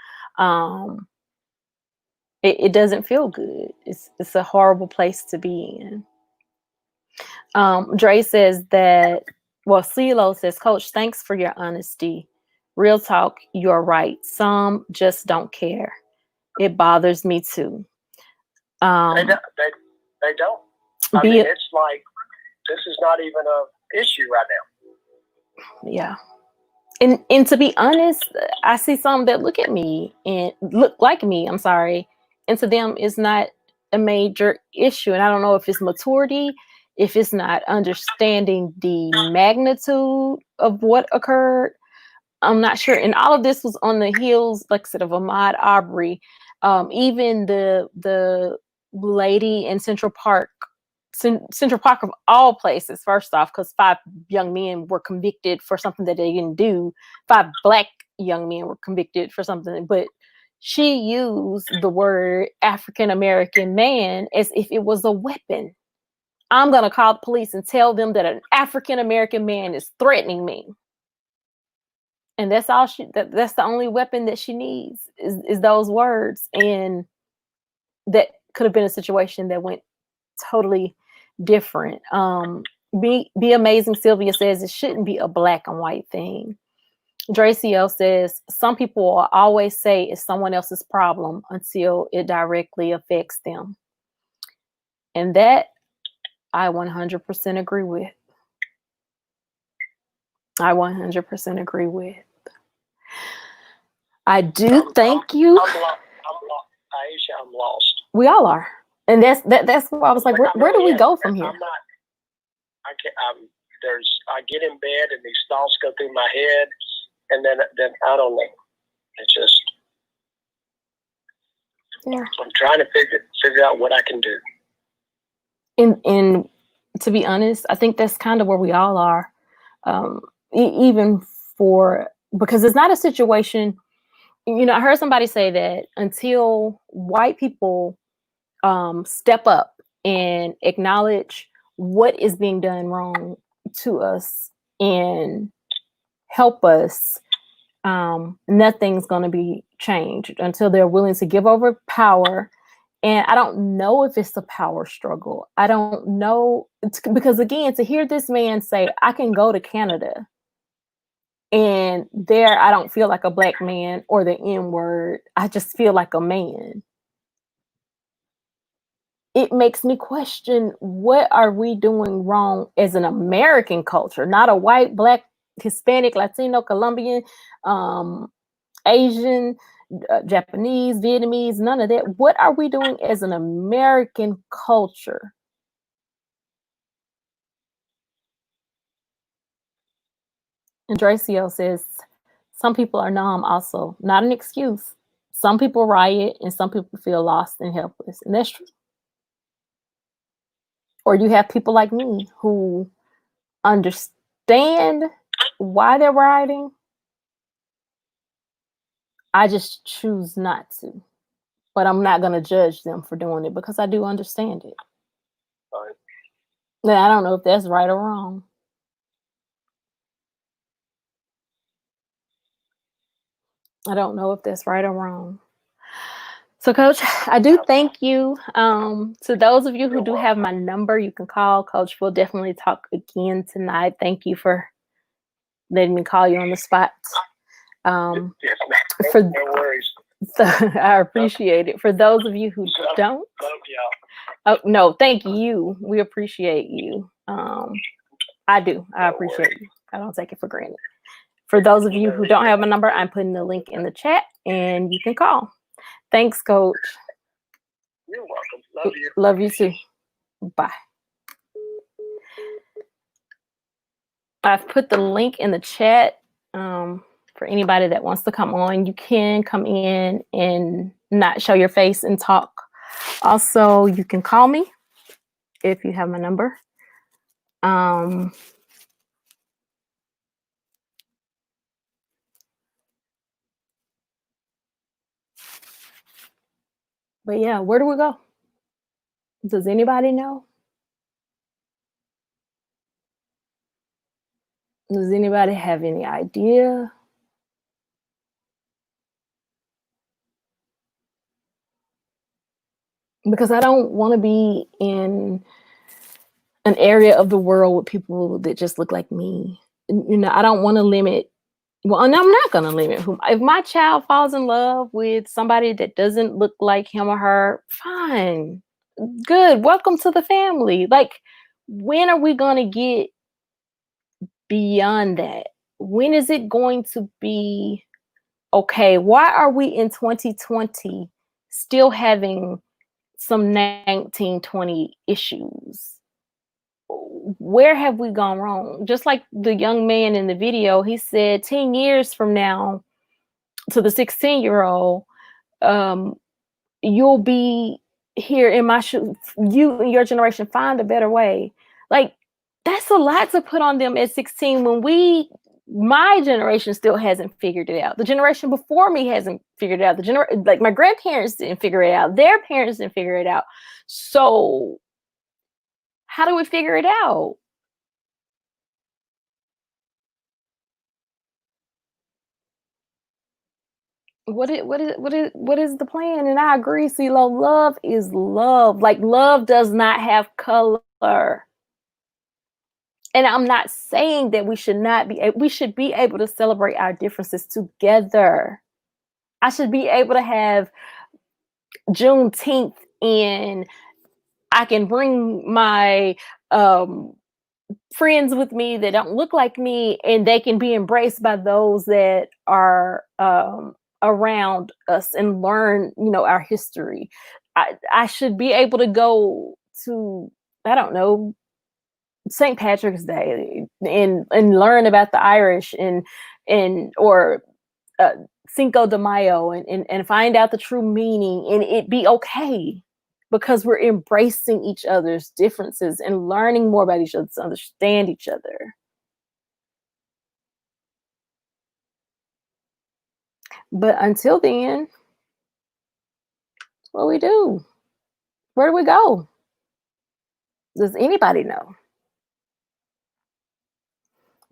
It doesn't feel good. It's a horrible place to be in. Dre says that, CeeLo says, Coach, thanks for your honesty. Real talk, you're right. Some just don't care. It bothers me too. They don't. It's like, this is not even an issue right now. Yeah. And to be honest, I see some that look at me and look like me, I'm sorry. And to them, it's not a major issue. And I don't know if it's maturity, if it's not understanding the magnitude of what occurred. I'm not sure. And all of this was on the heels, like I said, of Ahmaud Arbery. Even the lady in Central Park of all places, first off, because 5 young men were convicted for something that they didn't do. 5 Black young men were convicted for something, but she used the word African-American man as if it was a weapon. I'm going to call the police and tell them that an African-American man is threatening me. And that's all that's the only weapon that she needs is those words. And that could have been a situation that went totally different. Be amazing, Sylvia says it shouldn't be a black and white thing. Dracio says some people will always say it's someone else's problem until it directly affects them. And that I 100% agree with. I 100% agree with. I do thank you. Aisha, I'm lost. We all are. And that's why I was like, where do we go from here? I get in bed and these thoughts go through my head, and then I don't know. It's just, yeah. I'm trying to figure out what I can do. And to be honest, I think that's kind of where we all are. Because it's not a situation, I heard somebody say that until white people step up and acknowledge what is being done wrong to us and help us, nothing's going to be changed until they're willing to give over power. And I don't know if it's a power struggle. I don't know, because again, to hear this man say, I can go to Canada and there I don't feel like a black man or the N-word, I just feel like a man. It makes me question, what are we doing wrong as an American culture, not a white, black, Hispanic, Latino, Colombian, Asian, Japanese, Vietnamese, none of that. What are we doing as an American culture? And Dracio says, some people are numb also. Not an excuse. Some people riot and some people feel lost and helpless. And that's true. Or you have people like me who understand why they're rioting. I just choose not to. But I'm not going to judge them for doing it because I do understand it. Right. Now, I don't know if that's right or wrong. I don't know if that's right or wrong. So, Coach, I do thank you. To those of you who do have my number, you can call. Coach, we'll definitely talk again tonight. Thank you for letting me call you on the spot. Yes, ma'am. For No worries. I appreciate it. For those of you who don't, Love y'all. oh no, thank you. We appreciate you. I do. I appreciate you. I don't take it for granted. For those of you who don't have my number, I'm putting the link in the chat and you can call. Thanks, Coach. You're welcome. Love you. Love you too. Bye. I've put the link in the chat for anybody that wants to come on. You can come in and not show your face and talk. Also, you can call me if you have my number. But yeah, where do we go? Does anybody know? Does anybody have any idea? Because I don't want to be in an area of the world with people that just look like me. You know, I don't want to limit. Well, and I'm not going to limit whom. If my child falls in love with somebody that doesn't look like him or her, fine, good. Welcome to the family. Like, when are we going to get beyond that? When is it going to be okay? Why are we in 2020 still having some 1920 issues? Where have we gone wrong? Just like the young man in the video, he said 10 years from now to the 16-year-old, you'll be here in my shoes. You and your generation, find a better way. Like, that's a lot to put on them at 16 when my generation still hasn't figured it out. The generation before me hasn't figured it out. Like my grandparents didn't figure it out. Their parents didn't figure it out. So how do we figure it out? What is the plan? And I agree, CeeLo, love is love. Like, love does not have color. And I'm not saying that we should be able to celebrate our differences together. I should be able to have Juneteenth and I can bring my friends with me that don't look like me, and they can be embraced by those that are around us and learn, our history. I should be able to go to, I don't know, St. Patrick's Day and learn about the Irish or Cinco de Mayo and find out the true meaning, and it be okay because we're embracing each other's differences and learning more about each other to understand each other. But until then, what do we do? Where do we go? Does anybody know?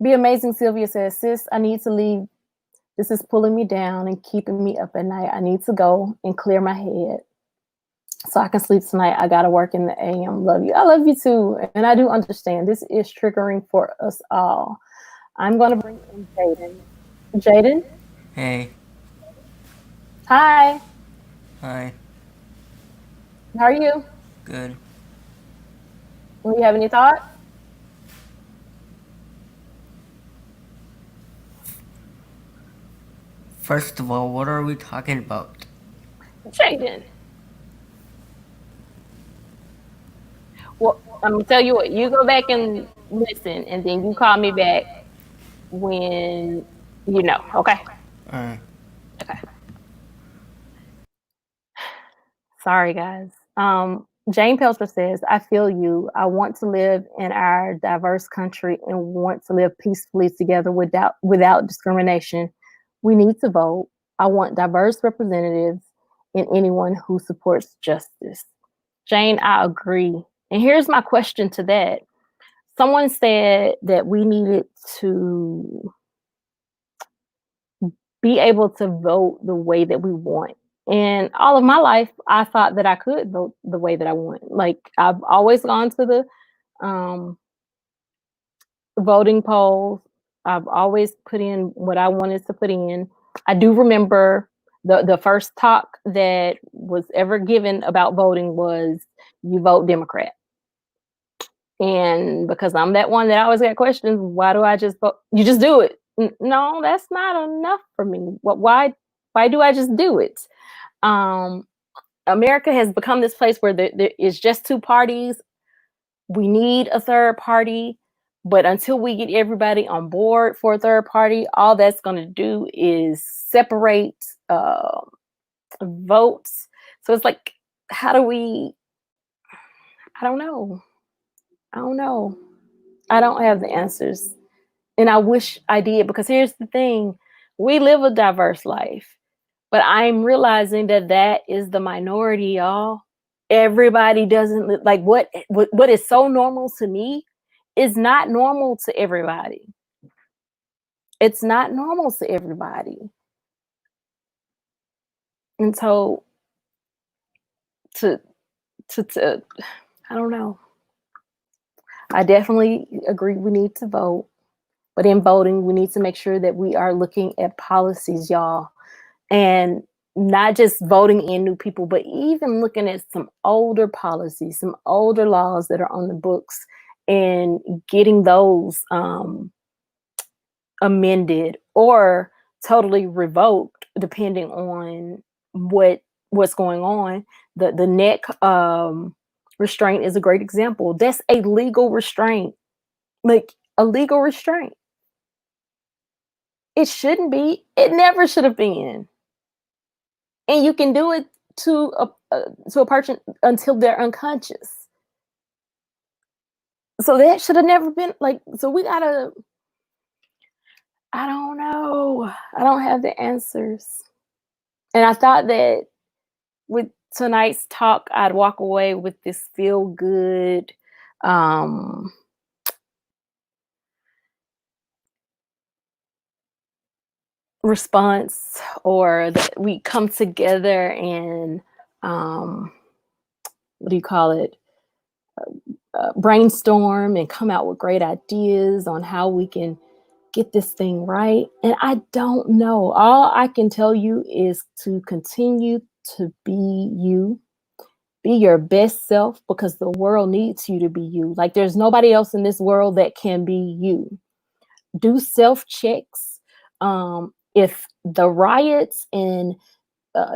Be Amazing Sylvia says, sis, I need to leave. This is pulling me down and keeping me up at night. I need to go and clear my head so I can sleep tonight. I got to work in the AM. Love you. I love you too. And I do understand this is triggering for us all. I'm going to bring in Jaden. Jaden? Hey. Hi. Hi. How are you? Good. Do you have any thoughts? First of all, what are we talking about? Jaden. Well, I'm going to tell you what. You go back and listen, and then you call me back when you know, okay? All right. Okay. Sorry, guys. Jane Pelster says, I feel you. I want to live in our diverse country and want to live peacefully together without discrimination. We need to vote. I want diverse representatives and anyone who supports justice. Jane, I agree. And here's my question to that. Someone said that we needed to be able to vote the way that we want. And all of my life, I thought that I could vote the way that I want. Like I've always gone to the voting polls. I've always put in what I wanted to put in. I do remember the first talk that was ever given about voting was you vote Democrat. And because I'm that one that always got questions, why do I just vote? You just do it. No, that's not enough for me. Why do I just do it? America has become this place where there is just two parties. We need a third party, but until we get everybody on board for a third party, all that's going to do is separate votes. So it's like, how do we? I don't know. I don't have the answers, and I wish I did, because here's the thing: we live a diverse life. But I'm realizing that that is the minority, y'all. Everybody doesn't like what is so normal to me is not normal to everybody. It's not normal to everybody. And so to I don't know. I definitely agree we need to vote. But in voting, we need to make sure that we are looking at policies, y'all. And not just voting in new people, but even looking at some older policies, some older laws that are on the books, and getting those amended or totally revoked, depending on what's going on. The neck restraint is a great example. That's a legal restraint, like a legal restraint. It shouldn't be. It never should have been. And you can do it to a person until they're unconscious. So that should have never been like. So we gotta. I don't know. I don't have the answers. And I thought that with tonight's talk, I'd walk away with this feel good. Response, or that we come together and what do you call it, brainstorm and come out with great ideas on how we can get this thing right. And I don't know. All I can tell you is to continue to be you. Be your best self, because the world needs you to be you. Like there's nobody else in this world that can be you. Do self-checks. If the riots and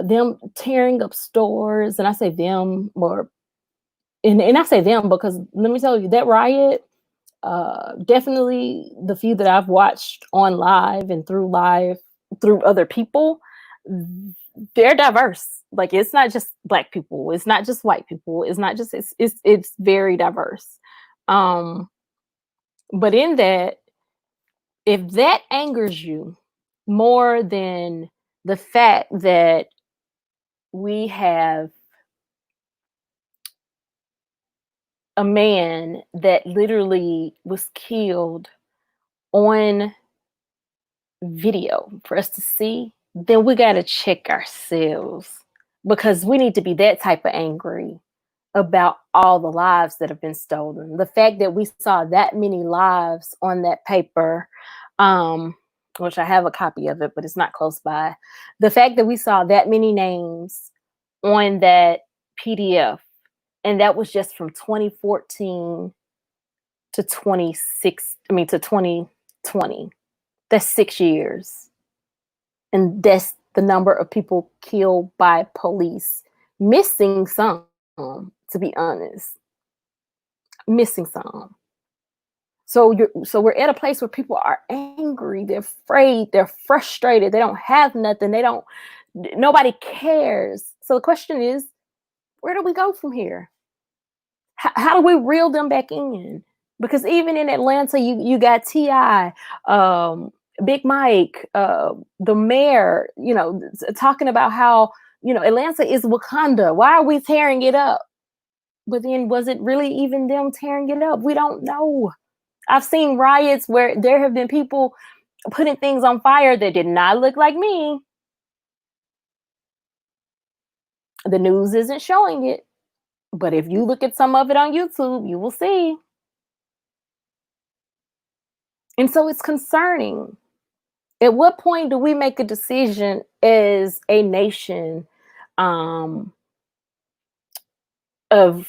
them tearing up stores, and I say them, and I say them because let me tell you, that riot, definitely the few that I've watched on live and through other people, they're diverse. Like it's not just Black people, it's not just white people, it's not just it's very diverse. But in that, if that angers you more than the fact that we have a man that literally was killed on video for us to see, then we got to check ourselves, because we need to be that type of angry about all the lives that have been stolen. The fact that we saw that many lives on that paper, which I have a copy of it, but it's not close by. The fact that we saw that many names on that PDF, and that was just from 2014 to 2020. That's 6 years. And that's the number of people killed by police. Missing some, to be honest. Missing some. So we're at a place where people are angry, they're afraid, they're frustrated, they don't have nothing, nobody cares. So the question is, where do we go from here? How do we reel them back in? Because even in Atlanta, you got T.I., Big Mike, the mayor, talking about how, Atlanta is Wakanda. Why are we tearing it up? But then was it really even them tearing it up? We don't know. I've seen riots where there have been people putting things on fire that did not look like me. The news isn't showing it, but if you look at some of it on YouTube, you will see. And so it's concerning. At what point do we make a decision as a nation of a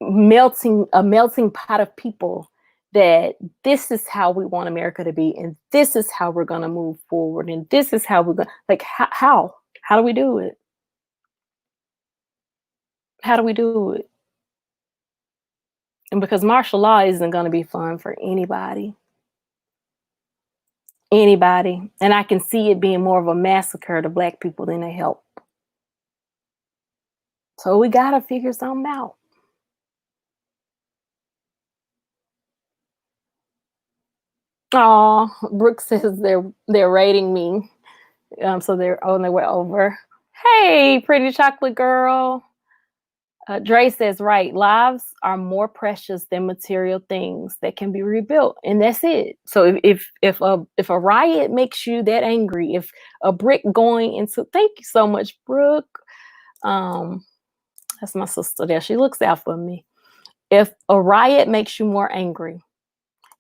melting pot of people that this is how we want America to be, and this is how we're going to move forward, and this is how we're going to, like, how do we do it? How do we do it? And because martial law isn't going to be fun for anybody. Anybody. And I can see it being more of a massacre to Black people than a help. So we got to figure something out. Oh, Brooke says they're rating me. So they're on their way over. Hey, pretty chocolate girl. Dre says, right, lives are more precious than material things that can be rebuilt. And that's it. So if a riot makes you that angry, if a brick going into, thank you so much, Brooke. That's my sister there. She looks out for me. If a riot makes you more angry,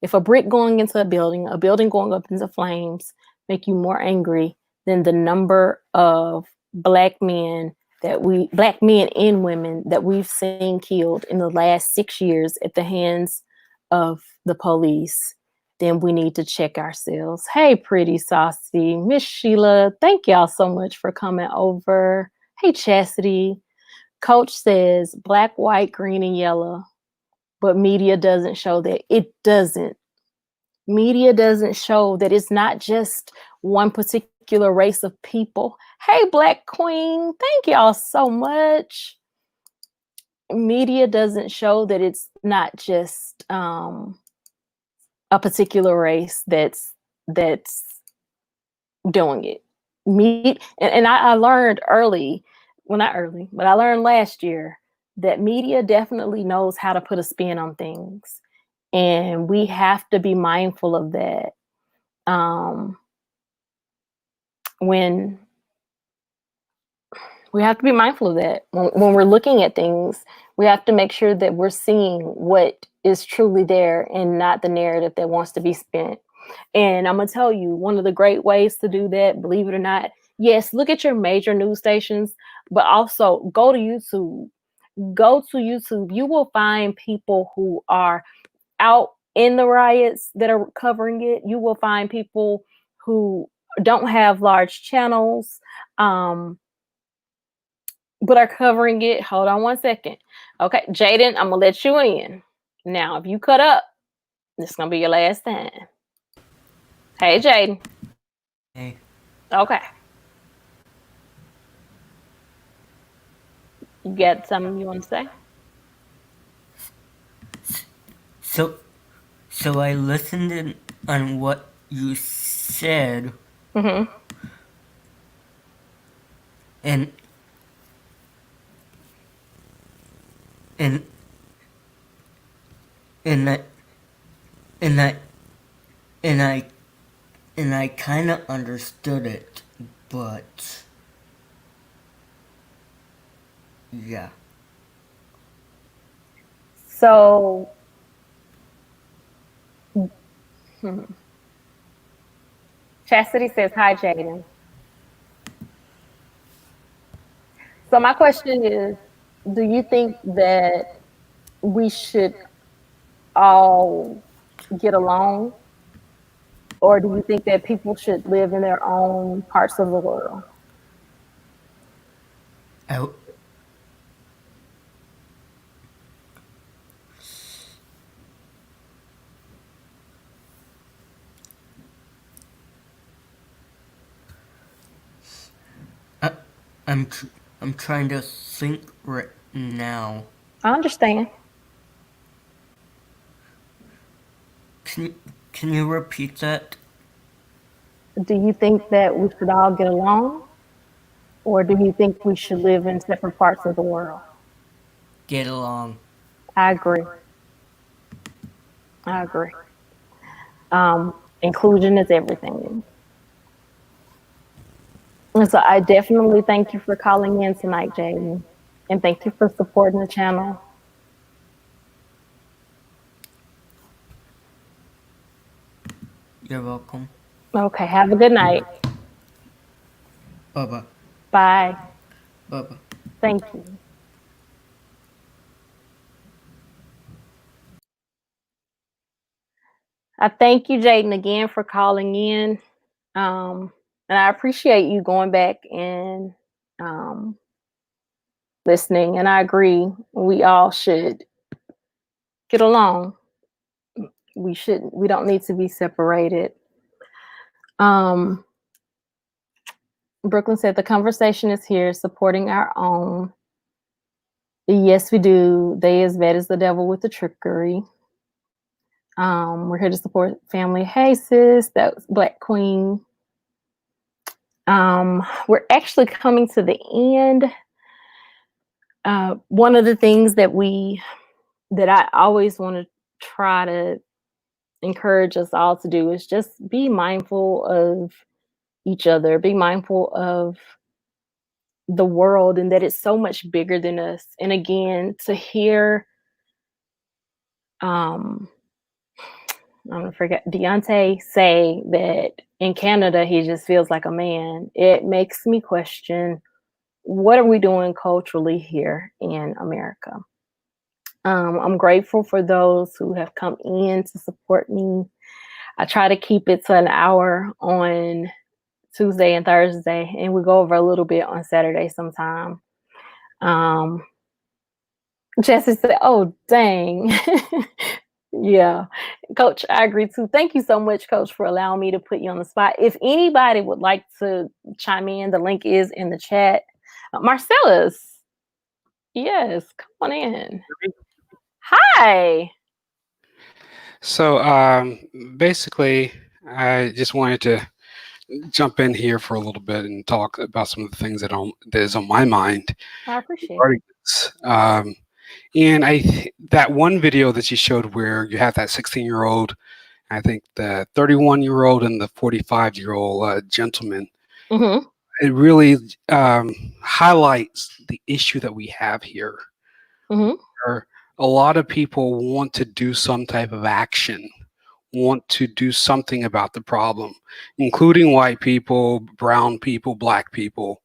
if a brick going into a building going up into flames make you more angry than the number of Black men and women that we've seen killed in the last 6 years at the hands of the police, then we need to check ourselves. Hey, pretty saucy. Miss Sheila, thank y'all so much for coming over. Hey, Chastity. Coach says black, white, green, and yellow, but media doesn't show that. It doesn't. Media doesn't show that it's not just one particular race of people. Hey, Black Queen, thank y'all so much. Media doesn't show that it's not just a particular race that's doing it. And I learned early, well, not early, but I learned last year that media definitely knows how to put a spin on things. And we have to be mindful of that. When we have to be mindful of that. When we're looking at things, we have to make sure that we're seeing what is truly there and not the narrative that wants to be spent. And I'm going to tell you, one of the great ways to do that, believe it or not, yes, look at your major news stations, but also go to YouTube. Go to YouTube. You will find people who are out in the riots that are covering it. You will find people who don't have large channels, but are covering it. Hold on one second. Okay, Jaden, I'm gonna let you in. Now, if you cut up, this is gonna be your last time. Hey, Jaden. Hey. Okay. You got something you want to say? So I listened on what you said. Mm-hmm. And I kind of understood it, but yeah. So, Chastity says, hi, Jaden. So my question is, do you think that we should all get along? Or do you think that people should live in their own parts of the world? I'm trying to think right now. I understand. Can you repeat that? Do you think that we should all get along? Or do you think we should live in separate parts of the world? Get along. I agree. Inclusion is everything. And so I definitely thank you for calling in tonight, Jaden. And thank you for supporting the channel. You're welcome. Okay, have a good night. Bye-bye. Bye. Bye-bye. Thank you. I thank you, Jaden, again for calling in. And I appreciate you going back and listening. And I agree, we all should get along. We don't need to be separated. Brooklyn said the conversation is here, supporting our own. Yes, we do. They as bad as the devil with the trickery. We're here to support family. Hey sis, that was Black Queen. We're actually coming to the end. One of the things that I always want to try to encourage us all to do is just be mindful of each other, be mindful of the world, and that it's so much bigger than us. And again, to hear I'm gonna forget Deontay say that in Canada he just feels like a man, it makes me question, what are we doing culturally here in America? I'm grateful for those who have come in to support me. I try to keep it to an hour on Tuesday and Thursday, and we go over a little bit on Saturday sometime. Jesse said, oh, dang. Yeah, Coach, I agree too. Thank you so much, Coach, for allowing me to put you on the spot. If anybody would like to chime in, the link is in the chat. Marcellus, yes, come on in. Hi. So basically, I just wanted to jump in here for a little bit and talk about some of the things that is on my mind. I appreciate it. And that one video that you showed where you have that 16-year-old, I think the 31-year-old and the 45-year-old gentleman, it really highlights the issue that we have here. Where a lot of people want to do some type of action, want to do something about the problem, including white people, brown people, black people,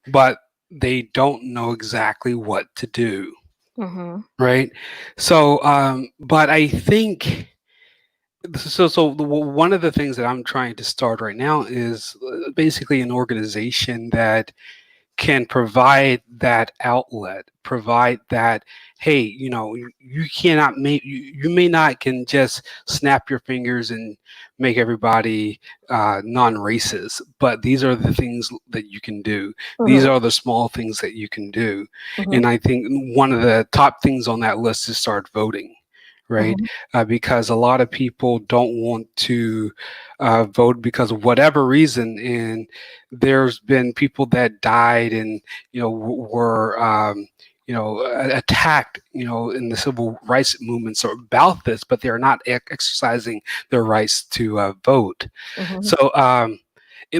but they don't know exactly what to do. Right. So, but I think one of the things that I'm trying to start right now is basically an organization that can provide that outlet, provide that, hey, you cannot make, you may not can just snap your fingers and make everybody non-racist, but these are the things that you can do. These are the small things that you can do. And I think one of the top things on that list is start voting. Right. Because a lot of people don't want to vote because of whatever reason. And there's been people that died and, were, attacked, in the civil rights movements about this, but they're not exercising their rights to vote. So,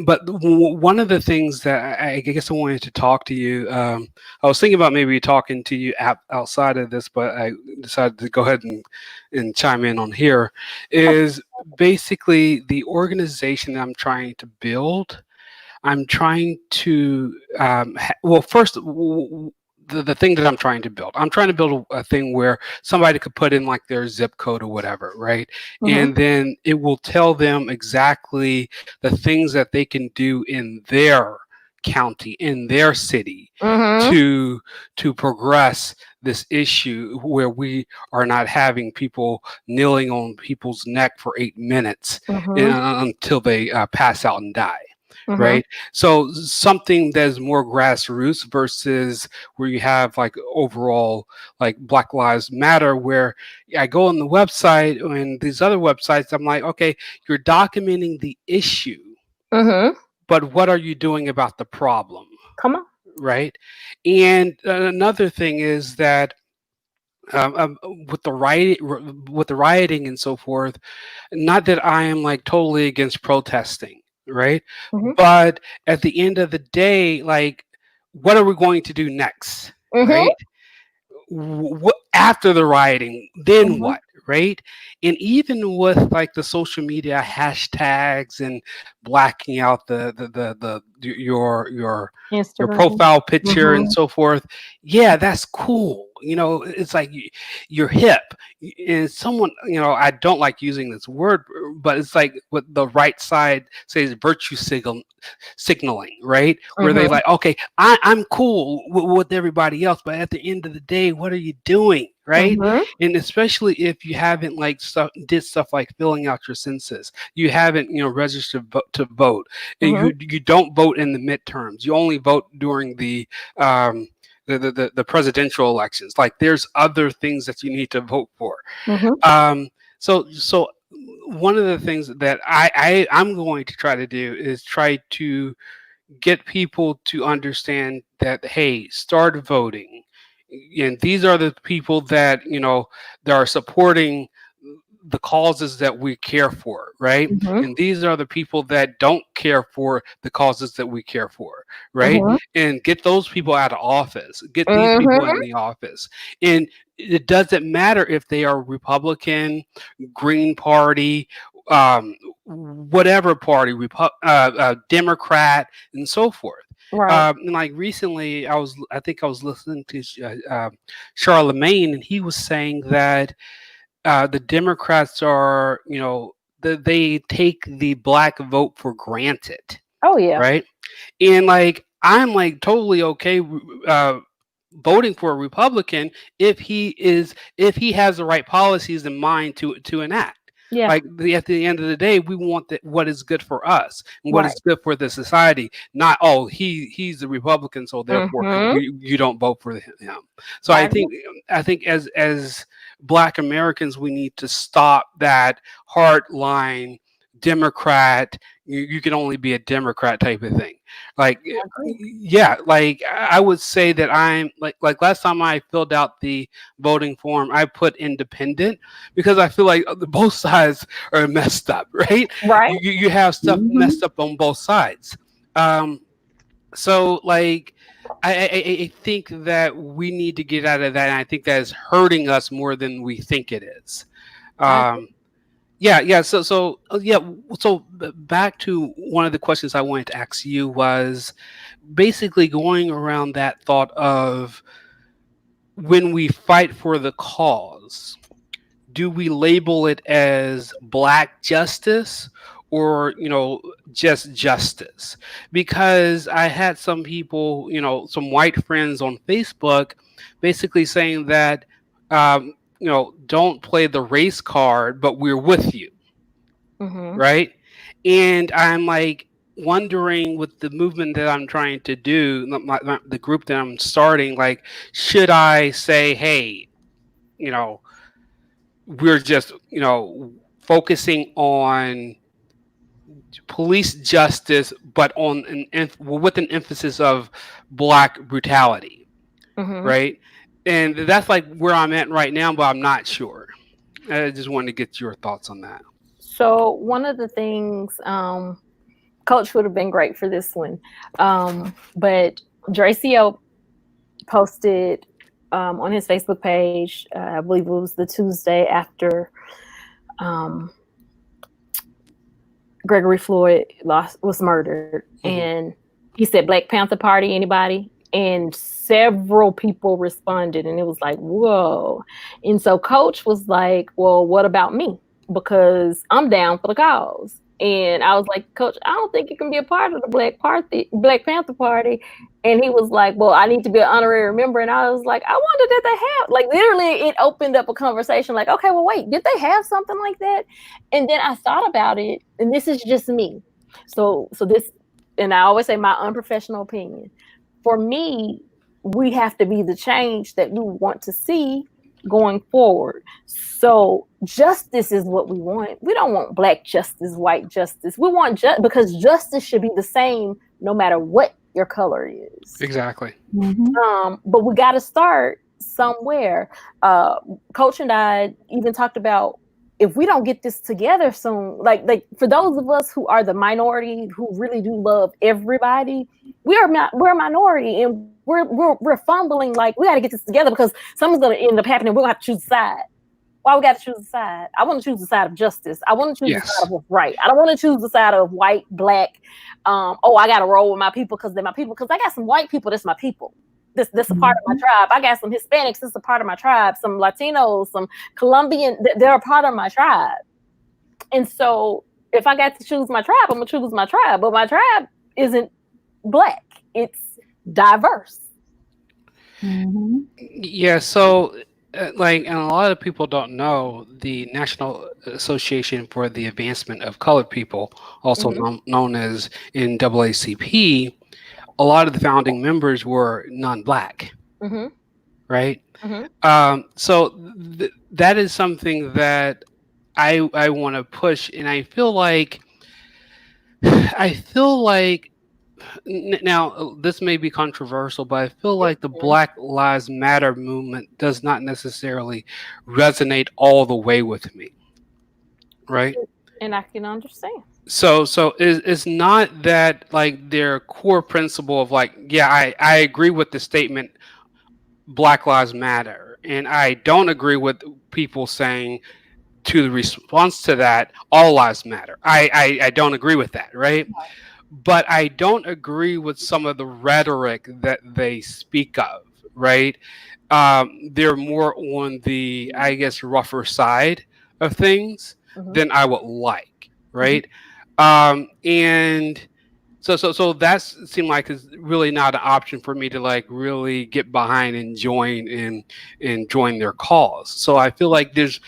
but one of the things that I guess I wanted to talk to you, I was thinking about maybe talking to you outside of this, but I decided to go ahead and chime in on here, is basically the organization that I'm trying to build. I'm trying to, well, first, the thing that I'm trying to build a thing where somebody could put in like their zip code or whatever, right? And then it will tell them exactly the things that they can do in their county, in their city, to progress this issue where we are not having people kneeling on people's neck for 8 minutes until they pass out and die. Right. So something that's more grassroots versus where you have like overall like Black Lives Matter, where I go on the website and these other websites, I'm like, okay, you're documenting the issue, but what are you doing about the problem? Come on. Right. And another thing is that with the rioting and so forth. Not that I am like totally against protesting, right? But at the end of the day, like, what are we going to do next, right? What after the rioting, then what, right? And even with like the social media hashtags and blacking out your Instagram. profile picture and so forth, yeah, that's cool. It's like you're hip. And someone, I don't like using this word, but it's like what the right side says, virtue signaling, right? Where they like, okay, I'm cool with everybody else, but at the end of the day, what are you doing, right? And especially if you haven't like did stuff like filling out your census, you haven't registered to vote, and you don't vote in the midterms. You only vote during the presidential elections. Like, there's other things that you need to vote for. So one of the things that I'm going to try to do is try to get people to understand that, hey, start voting, and these are the people that that are supporting the causes that we care for, right? And these are the people that don't care for the causes that we care for, right? And get those people out of office, get these people in the office. And it doesn't matter if they are Republican, Green Party, whatever party, Democrat, and so forth. And like recently, I think I was listening to Charlemagne, and he was saying that the Democrats are, they take the black vote for granted. Oh yeah. Right. And like, I'm like totally okay voting for a Republican if he has the right policies in mind to enact. Yeah. Like, at the end of the day, we want what is good for us and what is good for the society. Not, oh, he's a Republican, so therefore you don't vote for him. So I think as Black Americans, we need to stop that hard line Democrat. You can only be a Democrat type of thing. Like, yeah, like I would say that I'm like last time I filled out the voting form, I put independent because I feel like both sides are messed up, right? Right. You have stuff messed up on both sides. So like, I think that we need to get out of that, and I think that is hurting us more than we think it is. Yeah. So back to one of the questions I wanted to ask you was basically going around that thought of, when we fight for the cause, do we label it as Black justice or, just justice? Because I had some people, some white friends on Facebook basically saying that, don't play the race card, but we're with you. Right. And I'm like wondering, with the movement that I'm trying to do, the group that I'm starting, like, should I say, hey, we're just, focusing on police justice, but with an emphasis of Black brutality, right? And that's like where I'm at right now, but I'm not sure. I just wanted to get your thoughts on that. So one of the things, Coach would have been great for this one, but Dracio posted on his Facebook page, I believe it was the Tuesday after Gregory Floyd was murdered, and he said, "Black Panther Party, anybody?" And several people responded, and it was like, whoa. And so Coach was like, well, what about me? Because I'm down for the cause. And I was like, Coach, I don't think you can be a part of the Black Panther Party. And he was like, well, I need to be an honorary member. And I was like, I wonder, did they have, like, literally it opened up a conversation like, okay, well, wait, did they have something like that? And then I thought about it, and this is just me. So this, and I always say my unprofessional opinion. For me, we have to be the change that we want to see going forward. So justice is what we want. We don't want Black justice, white justice. We want because justice should be the same no matter what your color is. Exactly. But we got to start somewhere. Coach and I even talked about, if we don't get this together soon, like for those of us who are the minority, who really do love everybody, we're a minority, and we're fumbling. Like, we got to get this together, because something's going to end up happening. We're going to have to choose a side. Why we got to choose a side? I want to choose the side of justice. I want to choose the side of what's right. I don't want to choose the side of white, black. I got to roll with my people because they're my people. Because I got some white people that's my people. This a part of my tribe. I got some Hispanics. This is a part of my tribe. Some Latinos, some Colombian. They're a part of my tribe. And so, if I got to choose my tribe, I'm gonna choose my tribe. But my tribe isn't black. It's diverse. Yeah. So, and a lot of people don't know, the National Association for the Advancement of Colored People, also known as NAACP. A lot of the founding members were non-black, right? So that is something that I want to push, and I feel like now this may be controversial, but I feel like the Black Lives Matter movement does not necessarily resonate all the way with me, right? And I can understand. So it's not that like their core principle of like, yeah, I agree with the statement Black Lives Matter, and I don't agree with people saying to the response to that, all lives matter. I don't agree with that, right? But I don't agree with some of the rhetoric that they speak of, right? They're more on the, I guess, rougher side of things than I would like, right? And so that seemed like it's really not an option for me to like really get behind and join their cause. So I feel like there's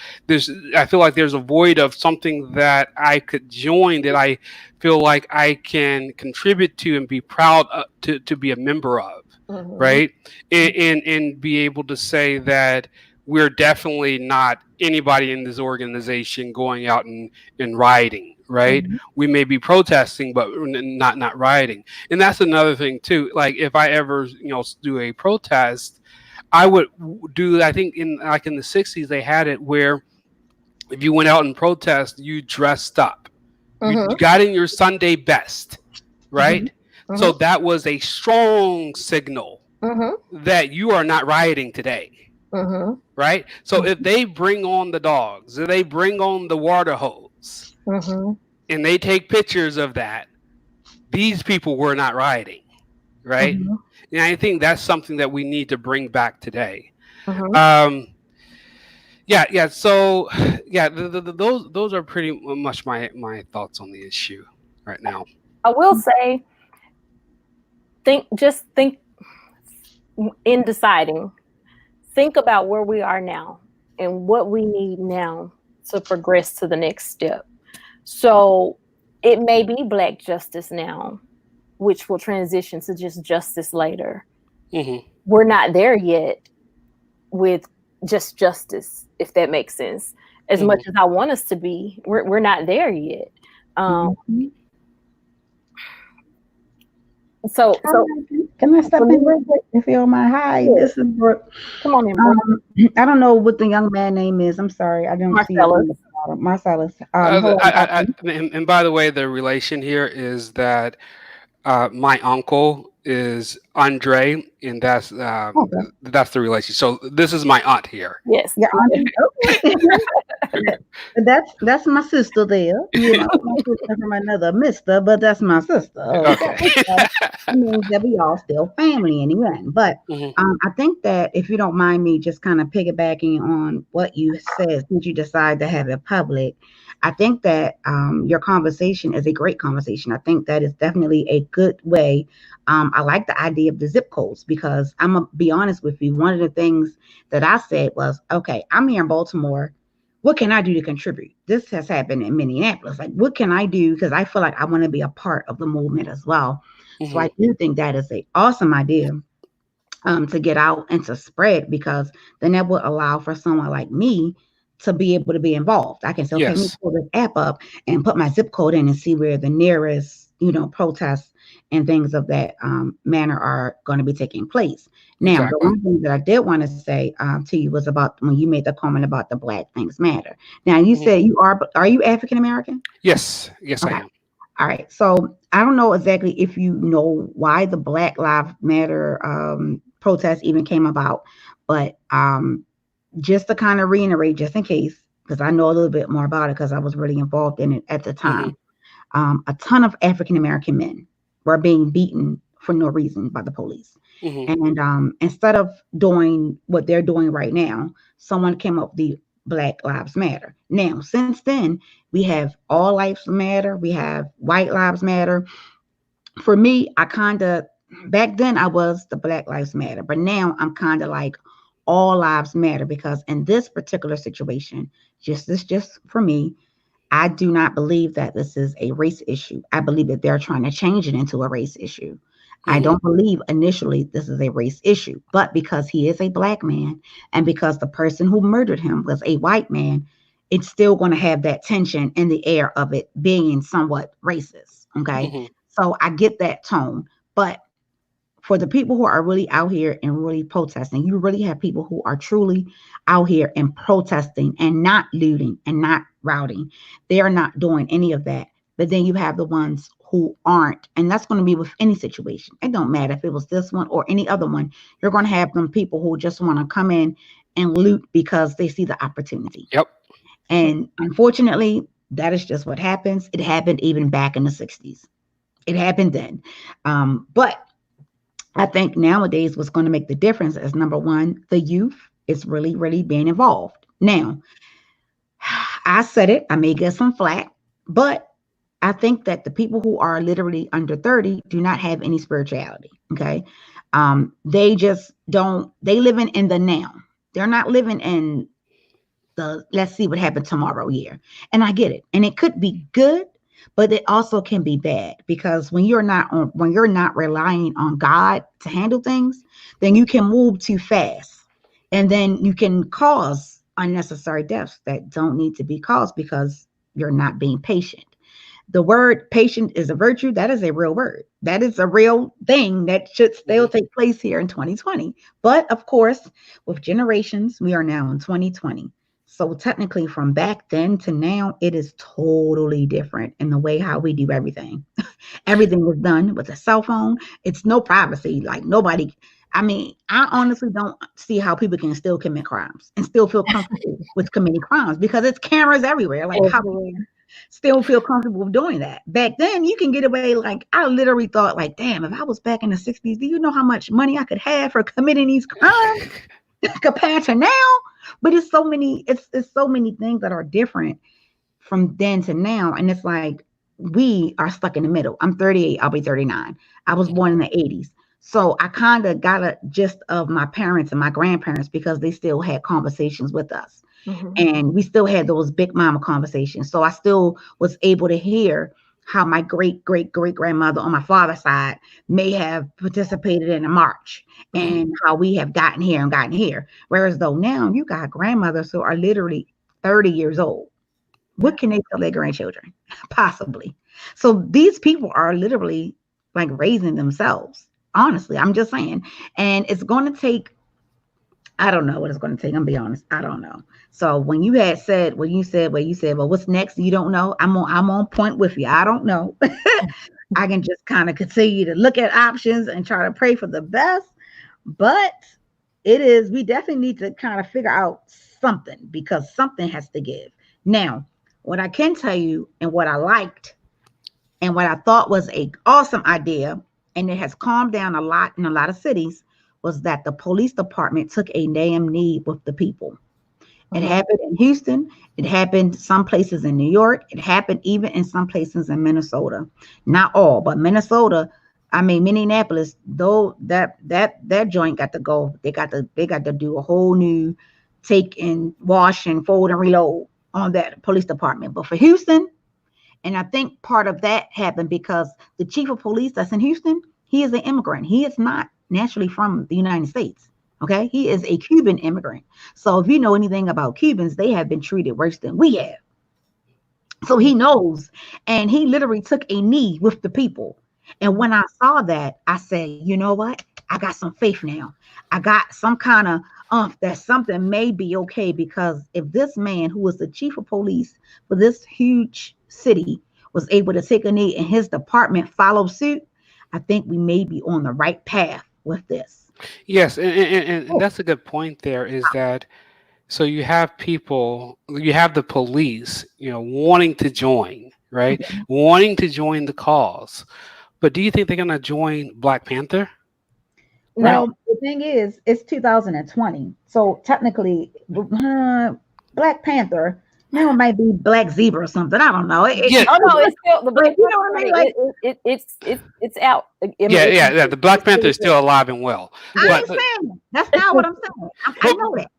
a void of something that I could join, that I feel like I can contribute to and be proud to be a member of, right? And be able to say that we're definitely not anybody in this organization going out and rioting. Right, we may be protesting, but not rioting, and that's another thing too. Like, if I ever do a protest, I would do. I think in the '60s they had it where if you went out and protest, you dressed up, you got in your Sunday best, right? So that was a strong signal that you are not rioting today, right? So if they bring on the dogs, if they bring on the water hose. And they take pictures of that, these people were not rioting, right? And I think that's something that we need to bring back today. So those are pretty much my thoughts on the issue right now. I will say, think in deciding, think about where we are now and what we need now to progress to the next step. So it may be Black justice now, which will transition to just justice later. We're not there yet with just justice, if that makes sense. As much as I want us to be, we're not there yet. So can I step in real quick, if you don't mind? Hi, this is Brooke. Come on in, Brooke. I don't know what the young man name is. I'm sorry, I don't see it. Marcellus. And by the way, the relation here is that my uncle is Andre, and that's the relation. So this is my aunt here. Yes. Yeah. Okay. That's my sister there. My sister from another mister, but that's my sister. Okay. That means that we all still family anyway. But I think that if you don't mind me just kind of piggybacking on what you said, since you decide to have it public, I think that your conversation is a great conversation. I think that is definitely a good way. I like the idea of the zip codes, because I'm going to be honest with you. One of the things that I said was, okay, I'm here in Baltimore. What can I do to contribute? This has happened in Minneapolis. Like, what can I do? Because I feel like I want to be a part of the movement as well. So I do think that is an awesome idea to get out and to spread, because then that would allow for someone like me to be able to be involved. I can say, okay, let me pull this app up and put my zip code in and see where the nearest, protest and things of that manner are going to be taking place. Now, the Exactly. one thing that I did want to say to you was about when you made the comment about the Black Things Matter. Now, you said you are you African American? Yes, yes, I Okay. am. All right. So I don't know exactly if you know why the Black Lives Matter protest even came about, but just to kind of reiterate, just in case, because I know a little bit more about it because I was really involved in it at the time. A ton of African American men were being beaten for no reason by the police. And instead of doing what they're doing right now, someone came up with the Black Lives Matter. Now, since then, we have All Lives Matter, we have White Lives Matter. For me, I kind of, back then I was the Black Lives Matter, but now I'm kind of like all lives matter because in this particular situation, just for me, I do not believe that this is a race issue. I believe that they're trying to change it into a race issue. I don't believe initially this is a race issue, but because he is a Black man and because the person who murdered him was a white man, it's still going to have that tension in the air of it being somewhat racist. Okay. So I get that tone, but for the people who are really out here and really protesting, you really have people who are truly out here and protesting and not looting and not routing. They are not doing any of that. But then you have the ones who aren't. And that's going to be with any situation. It don't matter if it was this one or any other one. You're going to have them people who just want to come in and loot because they see the opportunity. Yep. And unfortunately, that is just what happens. It happened even back in the 60s. It happened then. But I think nowadays what's going to make the difference is number one, the youth is really, really being involved. Now, I said it, I may get some flack, but I think that the people who are literally under 30 do not have any spirituality. Okay. They just don't, they living in the now. They're not living in the let's see what happened tomorrow year. And I get it. And it could be good, but it also can be bad because when you're not relying on God to handle things, then you can move too fast. And then you can cause unnecessary deaths that don't need to be caused because you're not being patient. The word patient is a virtue. That is a real word. That is a real thing that should still take place here in 2020. But of course, with generations, we are now in 2020. So technically from back then to now, it is totally different in the way how we do everything. Everything was done with a cell phone. It's no privacy. Like nobody, I mean, I honestly don't see how people can still commit crimes and still feel comfortable with committing crimes because it's cameras everywhere. Like how people still feel comfortable with doing that. Back then you can get away. Like I literally thought like, damn, if I was back in the 60s, do you know how much money I could have for committing these crimes compared to now? But it's so many things that are different from then to now. And it's like, we are stuck in the middle. I'm 38, I'll be 39. I was born in the 80s. So I kind of got a gist of my parents and my grandparents because they still had conversations with us. And we still had those big mama conversations. So I still was able to hear how my great grandmother on my father's side may have participated in a march and how we have gotten here. Whereas though now you got grandmothers who are literally 30 years old. What can they tell their grandchildren? Possibly. So these people are literally like raising themselves. Honestly, I'm just saying. And it's going to take, I don't know what it's going to take. I'm gonna be honest. I don't know. So when you said, well, what's next? You don't know. I'm on point with you. I don't know. I can just kind of continue to look at options and try to pray for the best. But we definitely need to kind of figure out something because something has to give. Now, what I can tell you and what I liked and what I thought was an awesome idea, and it has calmed down a lot in a lot of cities, was that the police department took a damn knee with the people. It happened in Houston. It happened some places in New York. It happened even in some places in Minnesota. Not all, but Minnesota. I mean, Minneapolis. Though that joint got to go. They got to do a whole new take and wash and fold and reload on that police department. But for Houston, and I think part of that happened because the chief of police that's in Houston, he is an immigrant. He is not naturally from the United States. Okay. He is a Cuban immigrant. So if you know anything about Cubans, they have been treated worse than we have. So he knows, and he literally took a knee with the people. And when I saw that, I said, you know what? I got some faith now. I got some kind of that something may be okay, because if this man who was the chief of police for this huge city was able to take a knee and his department follow suit, I think we may be on the right path with this. Yes, and that's a good point there, is that so you have people, you have the police, wanting to join, right? Wanting to join the cause. But do you think they're going to join Black Panther? No, the thing is, it's 2020. So technically, Black Panther, now it might be Black Zebra or something. I don't know. Oh no, it's still the Black you know what I mean? Like, it's out. I mean, Yeah. The Black Panther is still alive and well. I ain't saying that. That's not what I'm saying. I know that.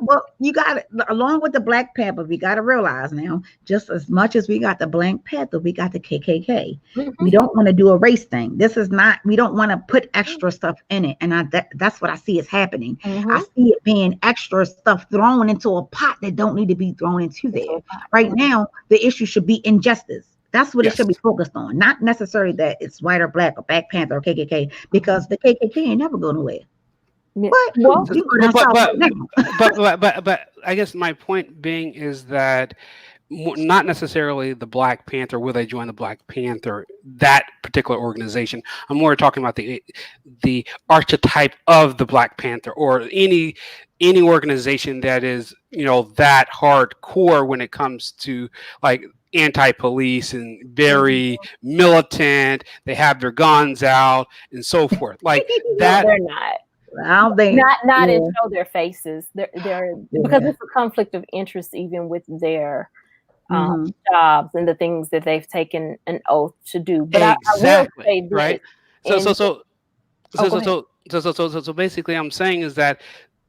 But you got it along with the Black Panther. We got to realize now, just as much as we got the Black Panther, we got the KKK. We don't want to do a race thing. This is not. We don't want to put extra stuff in it, and that's what I see is happening. I see it being extra stuff thrown into a pot that don't need to be thrown into there. Right now, the issue should be injustice. That's what it should be focused on, not necessarily that it's white or black or Black Panther or KKK, because the KKK ain't never going away. But I guess my point being is that not necessarily the Black Panther, will they join the Black Panther, that particular organization. I'm more talking about the archetype of the Black Panther, or any organization that is that hardcore when it comes to like anti-police and very militant. They have their guns out and so forth. Like that. They're not. Well, they not and show their faces. They're because it's a conflict of interest even with their jobs and the things that they've taken an oath to do. But I will say this, right? So basically, I'm saying is that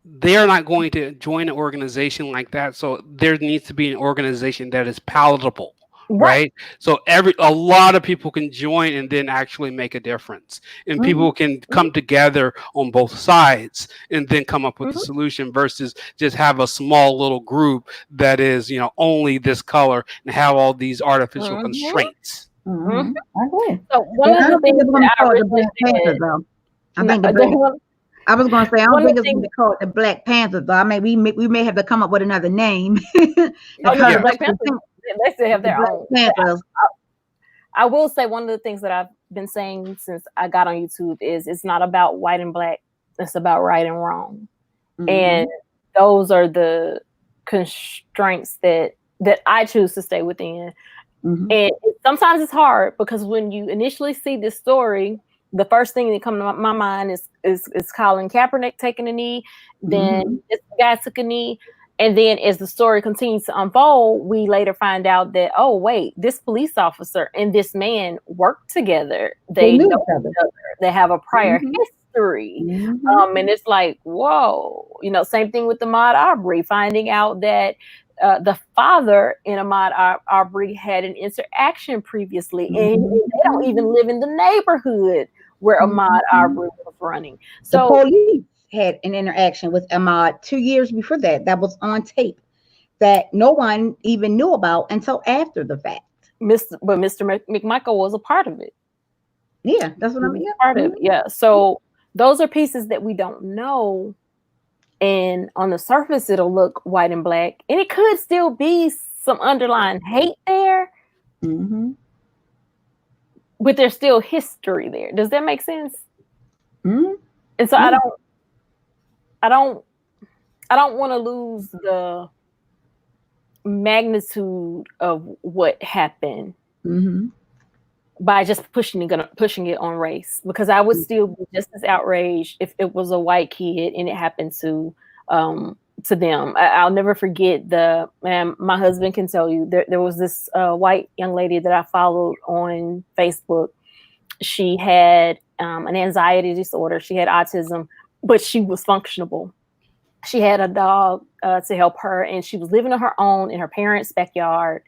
they are not going to join an organization like that. So there needs to be an organization that is palatable. Right. So a lot of people can join and then actually make a difference, and people can come together on both sides and then come up with a solution, versus just have a small little group that is, only this color and have all these artificial constraints. I agree. So one of the things that I originally said, I was going to say, I don't think it's going to be called the Black Panther, though. I mean, we may have to come up with another name. Black Panther. They still have their own. I will say one of the things that I've been saying since I got on YouTube is it's not about white and black. It's about right and wrong. And those are the constraints that I choose to stay within. And sometimes it's hard, because when you initially see this story, the first thing that comes to my mind is Colin Kaepernick taking a knee. Then this guy took a knee. And then as the story continues to unfold, we later find out that, oh, wait, this police officer and this man work together. They know each other. They have a prior history. And it's like, whoa. Same thing with Ahmaud Arbery, finding out that the father in Ahmaud Arbery had an interaction previously. And they don't even live in the neighborhood where Ahmaud Arbery was running. So the police had an interaction with Ahmaud 2 years before that was on tape, that no one even knew about until after the fact. Mr. McMichael was a part of it. Yeah, that's what I mean. Part of it, yeah. So those are pieces that we don't know, and on the surface it'll look white and black, and it could still be some underlying hate there, but there's still history there. Does that make sense? And so I don't want to lose the magnitude of what happened by just pushing it on race, because I would still be just as outraged if it was a white kid and it happened to them. I'll never forget my husband can tell you, there was this white young lady that I followed on Facebook. She had an anxiety disorder. She had autism, but she was functionable. She had a dog to help her, and she was living on her own in her parents' backyard.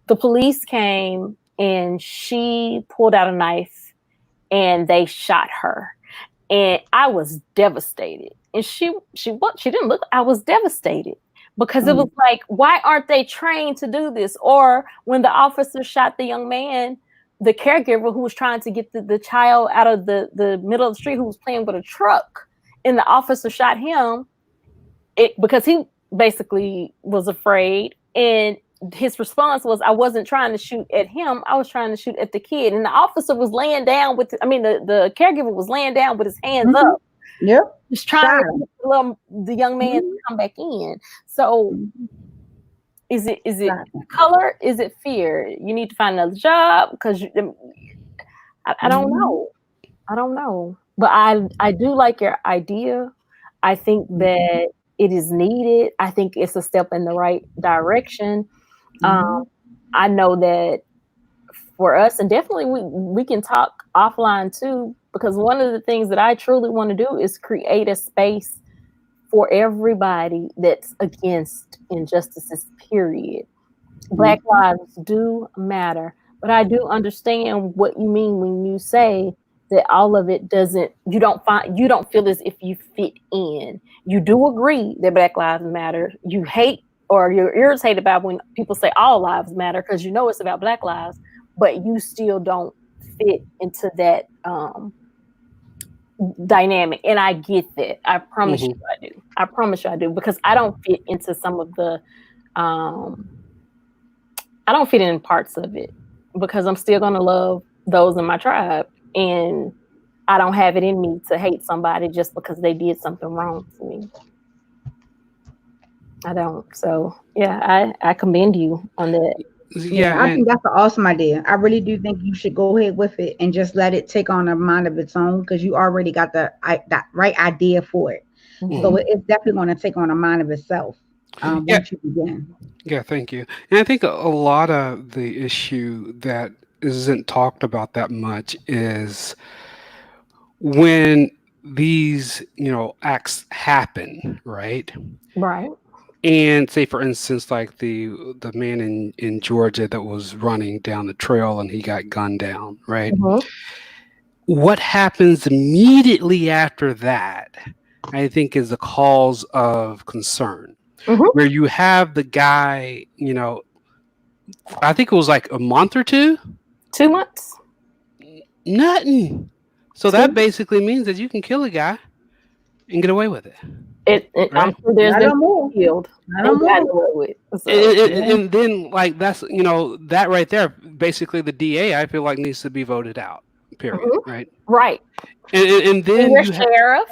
The police came, and she pulled out a knife, and they shot her. And I was devastated. And she didn't look. I was devastated, because it was like, why aren't they trained to do this? Or when the officer shot the young man, the caregiver who was trying to get the child out of the middle of the street who was playing with a truck, and the officer shot him because he basically was afraid. And his response was, I wasn't trying to shoot at him. I was trying to shoot at the kid. And the officer was laying down the caregiver was laying down with his hands up. Yep. Just trying to get the young man to come back in. So is it color? Is it fear? You need to find another job because I don't know. I don't know. But I do like your idea. I think that it is needed. I think it's a step in the right direction. I know that for us, and definitely we can talk offline too, because one of the things that I truly want to do is create a space for everybody that's against injustices, period. Black lives do matter, but I do understand what you mean when you say that all of it you don't feel as if you fit in. You do agree that Black lives matter. You hate or you're irritated about when people say all lives matter because you know it's about Black lives, but you still don't fit into that dynamic. And I get that. I promise you I do. I promise you I do, because I don't fit into some of the I don't fit in parts of it because I'm still gonna love those in my tribe, and I don't have it in me to hate somebody just because they did something wrong to me. I don't. So yeah, I commend you on that. Yeah, I think that's an awesome idea. I really do think you should go ahead with it and just let it take on a mind of its own, because you already got that right idea for it. So it's definitely going to take on a mind of itself once you begin. Yeah, thank you. And I think a lot of the issue that isn't talked about that much is when these, acts happen, right? Right. And say, for instance, like the man in Georgia that was running down the trail and he got gunned down, right? What happens immediately after that, I think, is a cause of concern. Where you have the guy, I think it was like a month or 2 months, nothing. So that basically means that you can kill a guy and get away with it. I'm sure there's been killed and gotten away with. So. And then, like, that's that right there. Basically, the DA, I feel like, needs to be voted out. Period. Right. Right. And then your sheriff.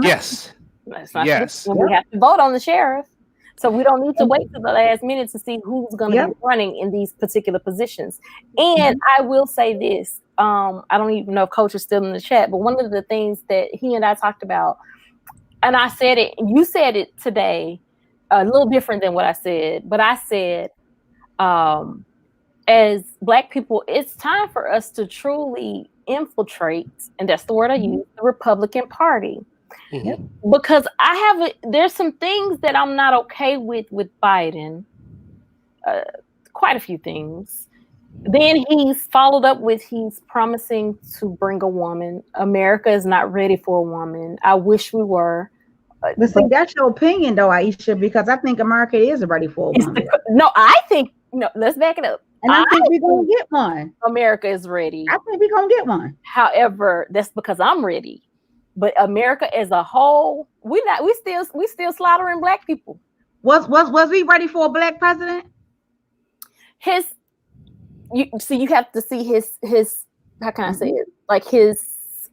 Yes. Yes. We have to vote on the sheriff. So we don't need to wait till the last minute to see who's going to be running in these particular positions. And I will say this. I don't even know if Coach is still in the chat, but one of the things that he and I talked about, and I said it, you said it today, a little different than what I said, but I said, as Black people, it's time for us to truly infiltrate, and that's the word I use, the Republican Party. Because there's some things that I'm not okay with Biden, quite a few things. Then he's followed up with he's promising to bring a woman. America is not ready for a woman. I wish we were. But see, that's your opinion, though, Aisha, because I think America is ready for a woman. Let's back it up. And I think we're going to get one. America is ready. I think we're going to get one. However, that's because I'm ready. But America as a whole, we still slaughtering Black people. Was we ready for a Black president? You have to see his how can I say it? Like his.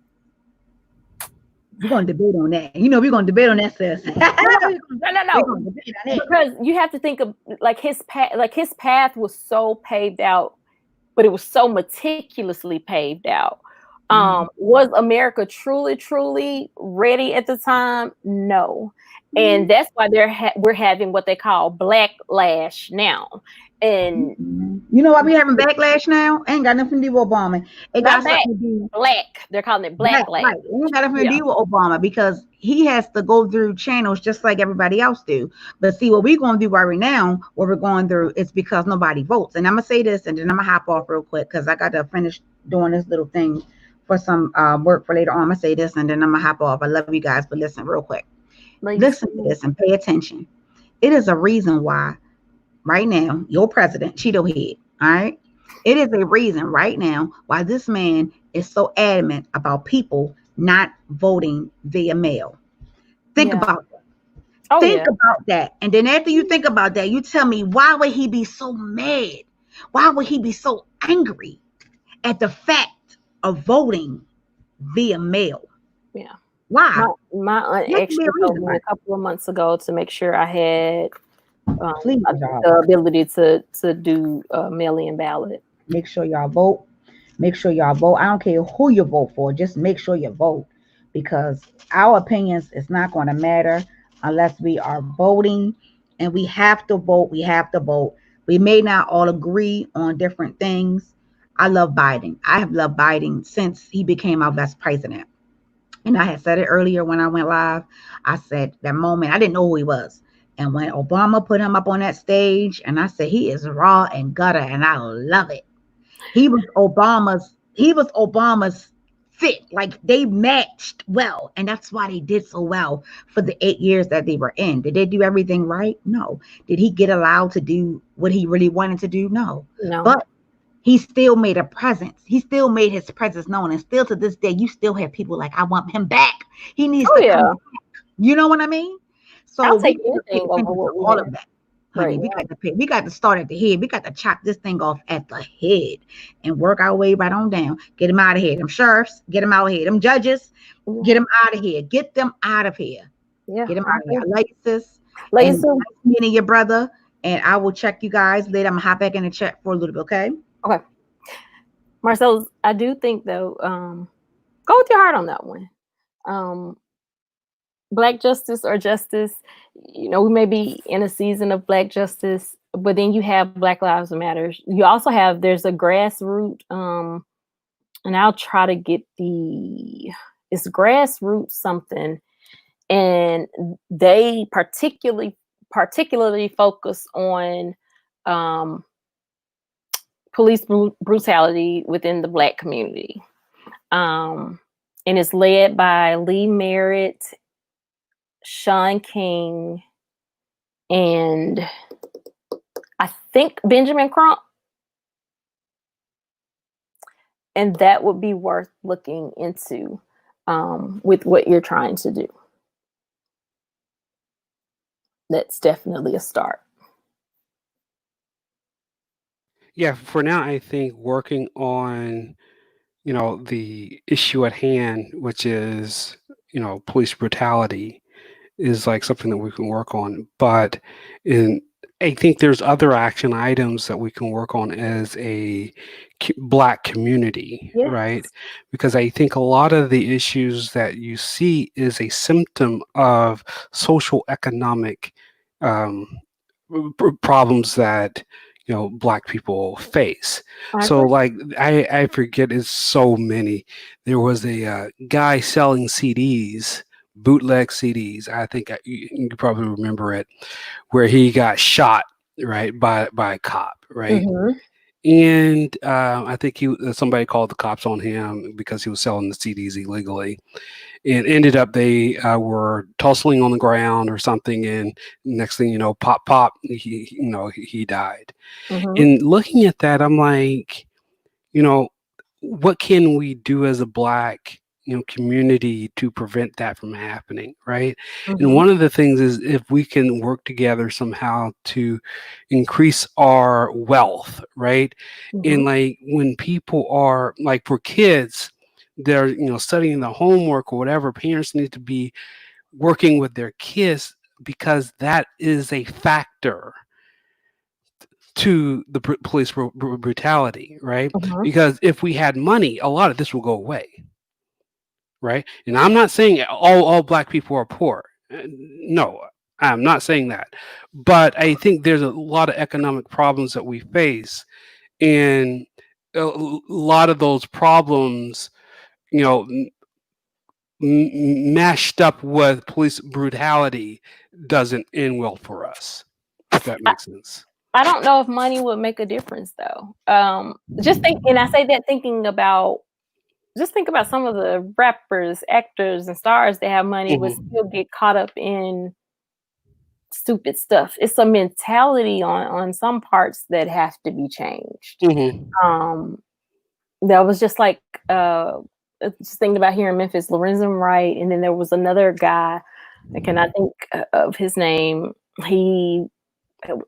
We're going to debate on that. We're going to debate on that, sis. No. Because you have to think of like his path. Like his path was so paved out, but it was so meticulously paved out. Was America truly ready at the time? No. And that's why we're having what they call blacklash now. And you know why we having backlash now? Ain't got nothing to do with Obama. It got something to do black. They're calling it blacklash. Right. It ain't got nothing to do with Obama, because he has to go through channels just like everybody else do. But see, what we're going to do right now, what we're going through, is because nobody votes. And I'm gonna say this, and then I'm gonna hop off real quick because I got to finish doing this little thing for some work for later on. I'm gonna say this, and then I'm gonna hop off. I love you guys, but listen real quick. Listen to this and pay attention. It is a reason why right now your president, Cheeto Head, all right, It is a reason right now why this man is so adamant about people not voting via mail. Think Yeah. about that. Oh, Think yeah. about that. And then after you think about that, you tell me, why would he be so mad? Why would he be so angry at the fact of voting via mail? Yeah. Why? My aunt There can be a actually told reason me why. a couple of months ago to make sure I had Please, the ability to do a mail-in ballot. make sure y'all vote. Make sure y'all vote. I don't care who you vote for. Just make sure you vote, because our opinions is not going to matter unless we are voting, and we have to vote. We have to vote. We may not all agree on different things. I love Biden. I have loved Biden since he became our vice president. And I had said it earlier when I went live. I said that moment, I didn't know who he was. And when Obama put him up on that stage, and I said, he is raw and gutter, and I love it. He was Obama's fit. Like, they matched well. And that's why they did so well for the 8 years that they were in. Did they do everything right? No. Did he get allowed to do what he really wanted to do? No. No. But he still made a presence. He still made his presence known. And still to this day, you still have people like, I want him back. He needs Oh, to come yeah. back. You know what I mean? So I'll we take got to pay anything over attention to what we all have. of that. Honey, Right. we got to start at the head. We got to chop this thing off at the head and work our way right on down. Get them out of here. Them sheriffs, get them out of here. Them judges, get them out of here. Get them out of here. Yeah. Get them out of here. I love you, sis. Love you, And sis. nice meeting your brother. And I will check you guys later. I'm gonna hop back in the chat for a little bit, okay? Okay. Marcel, I do think though, go with your heart on that one. Black justice or justice, we may be in a season of Black justice, but then you have Black Lives Matter. You also have, there's a grassroots, and I'll try to get it's grassroots something, and they particularly focus on police brutality within the Black community. And it's led by Lee Merritt, Sean King, and I think Benjamin Crump. And that would be worth looking into with what you're trying to do. That's definitely a start. Yeah, for now, I think working on, the issue at hand, which is, police brutality, is like something that we can work on. But I think there's other action items that we can work on as a Black community, Yes. right? Because I think a lot of the issues that you see is a symptom of social economic problems that Black people face. So like I forget, it's so many. There was a guy selling CDs, bootleg CDs. I think you probably remember it, where he got shot, right, by a cop, right. Mhm. And I think somebody called the cops on him because he was selling the CDs illegally, and ended up they were tussling on the ground or something, and next thing you know, pop, he died. Mhm. And looking at that, I'm like, what can we do as a Black community to prevent that from happening, right? And Mhm. one of the things is, if we can work together somehow to increase our wealth, right? And Mhm. like, when people are like, for kids, they're studying the homework or whatever, parents need to be working with their kids, because that is a factor to the police brutality, right? Mhm. Because if we had money, a lot of this will go away, right? And I'm not saying all Black people are poor. No, I'm not saying that. But I think there's a lot of economic problems that we face, and a lot of those problems, mashed up with police brutality, doesn't end well for us, if that makes sense. I don't know if money would make a difference though. And I say that thinking about, just think about some of the rappers, actors, and stars that have money would Mhm. still get caught up in stupid stuff. It's a mentality on some parts that have to be changed. That was just like just thinking about here in Memphis, Lorenzen Wright, and then there was another guy. I cannot think of his name. He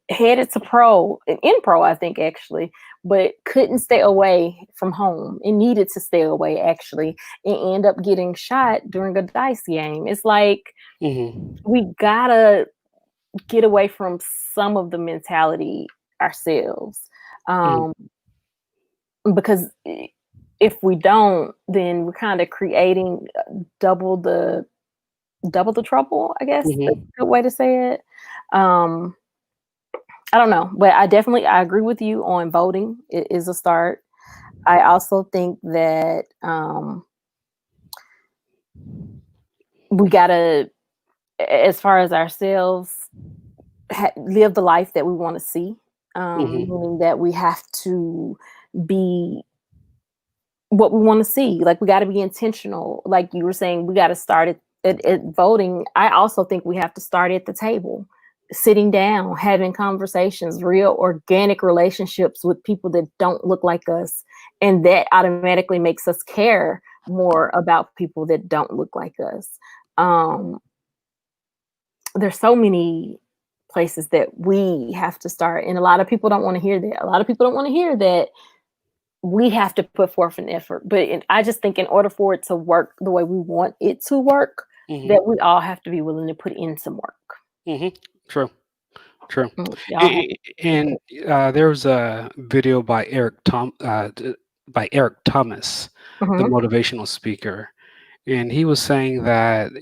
headed to in pro, I think actually, but couldn't stay away from home and needed to stay away actually, and end up getting shot during a dice game. It's like we gotta get away from some of the mentality ourselves, because if we don't, then we're kind of creating double the trouble, I guess. That's a good way to say it. I don't know, but I agree with you on voting. It is a start. I also think that we gotta, as far as ourselves, live the life that we want to see. Meaning that we have to be what we want to see. Like, we got to be intentional. Like you were saying, we got to start at voting. I also think we have to start at the table, sitting down, having conversations, real organic relationships with people that don't look like us. And that automatically makes us care more about people that don't look like us. There's so many places that we have to start. And a lot of people don't want to hear that. A lot of people don't want to hear that we have to put forth an effort. But I just think in order for it to work the way we want it to work, that we all have to be willing to put in some work. True. And there was a video by Eric Thomas, the motivational speaker, and he was saying that,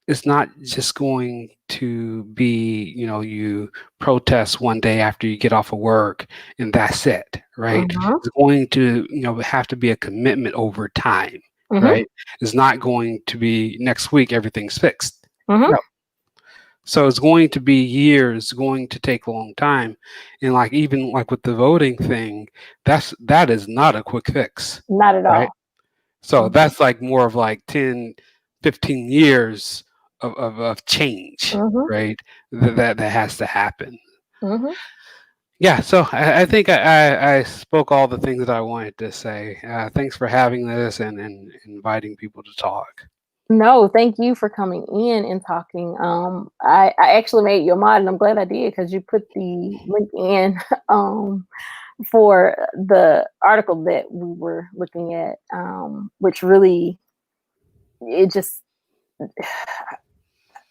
it's not just going to be, you protest one day after you get off of work and that's it, right? It's going to, have to be a commitment over time, right? It's not going to be next week everything's fixed. No. So it's going to be years, going to take a long time. And even with the voting thing, that is not a quick fix. Not at all. So that's more of 10, 15 years of change, right? That has to happen. Yeah, so I think I spoke all the things that I wanted to say. Thanks for having this and inviting people to talk. No, thank you for coming in and talking. I actually made you a mod, and I'm glad I did, because you put the link in for the article that we were looking at, which really, it just,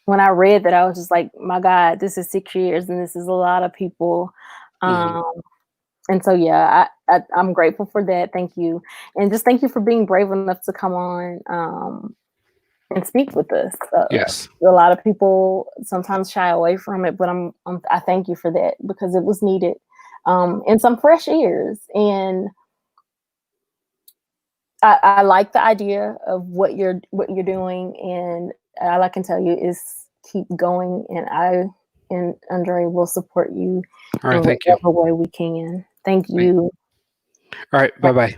when I read that, I was just like, my God, this is 6 years and this is a lot of people. And so, yeah, I'm grateful for that. Thank you. And just thank you for being brave enough to come on and speak with us. Yes. A lot of people sometimes shy away from it, but I thank you for that, because it was needed, and some fresh ears. And I like the idea of what you're doing, and all I can tell you is keep going. And I and Andre will support you in whatever way we can. Thank you. All right. Bye-bye.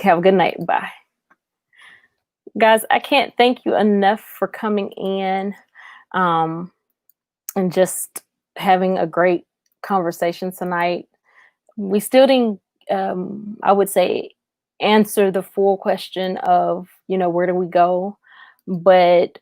Have a good night. Bye. Guys, I can't thank you enough for coming in and just having a great conversation tonight. We still didn't, I would say, answer the full question of, where do we go? But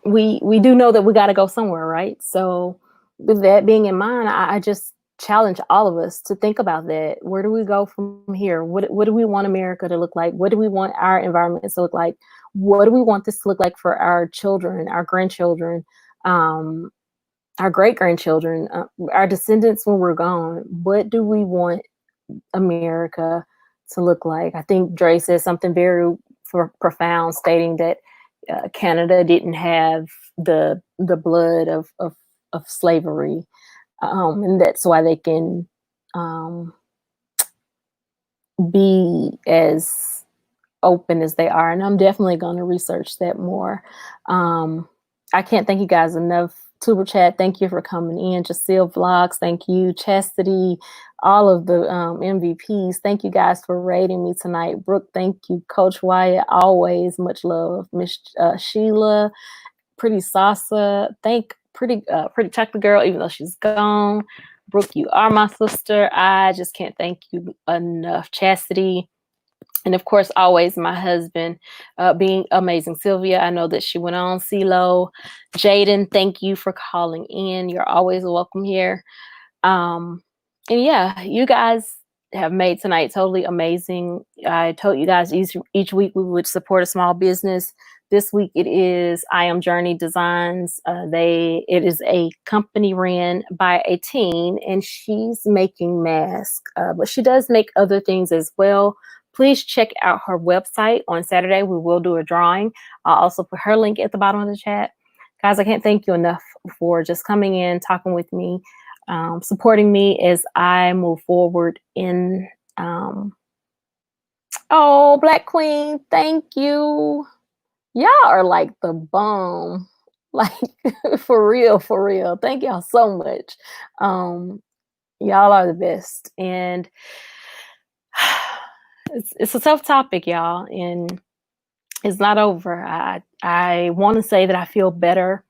we do know that we got to go somewhere, right? So with that being in mind, I just challenge all of us to think about that. Where do we go from here? What do we want America to look like? What do we want our environment to look like? What do we want this to look like for our children, our grandchildren, our great-grandchildren, our descendants when we're gone? What do we want America to look like? I think Dre said something very profound, stating that Canada didn't have the blood of slavery. And that's why they can be as open as they are. And I'm definitely going to research that more. I can't thank you guys enough. Tuber Chat, thank you for coming in. Jacille Vlogs, thank you. Chastity, all of the MVPs, thank you guys for rating me tonight. Brooke, thank you. Coach Wyatt, always much love. Miss Sheila, Pretty Salsa. Thank Pretty Chocolate Girl, even though she's gone. Brooke, you are my sister. I just can't thank you enough. Chastity. And of course, always my husband, being amazing. Sylvia, I know that she went on. CeeLo. Jaden, thank you for calling in. You're always welcome here. And yeah, you guys have made tonight totally amazing. I told you guys each week we would support a small business. This week it is I Am Journey Designs. It is a company ran by a teen, and she's making masks, but she does make other things as well. Please check out her website. On Saturday, we will do a drawing. I'll also put her link at the bottom of the chat. Guys, I can't thank you enough for just coming in, talking with me, supporting me as I move forward in, oh, Black Queen, thank you. Y'all are like the bomb. Like, for real, for real. Thank y'all so much. Y'all are the best. And it's a tough topic, y'all, and it's not over. I want to say that I feel better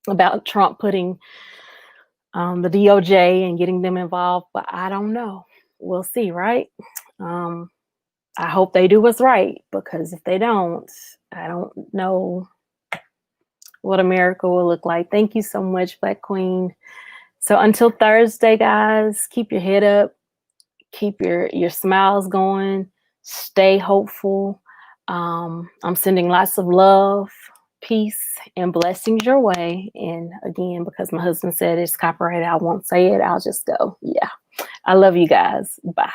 about Trump putting the DOJ and getting them involved, but I don't know. We'll see, right? I hope they do what's right, because if they don't, I don't know what America will look like. Thank you so much, Black Queen. So until Thursday, guys, keep your head up, keep your smiles going, stay hopeful. I'm sending lots of love, peace, and blessings your way. And again, because my husband said it's copyrighted, I won't say it. I'll just go. Yeah. I love you guys. Bye.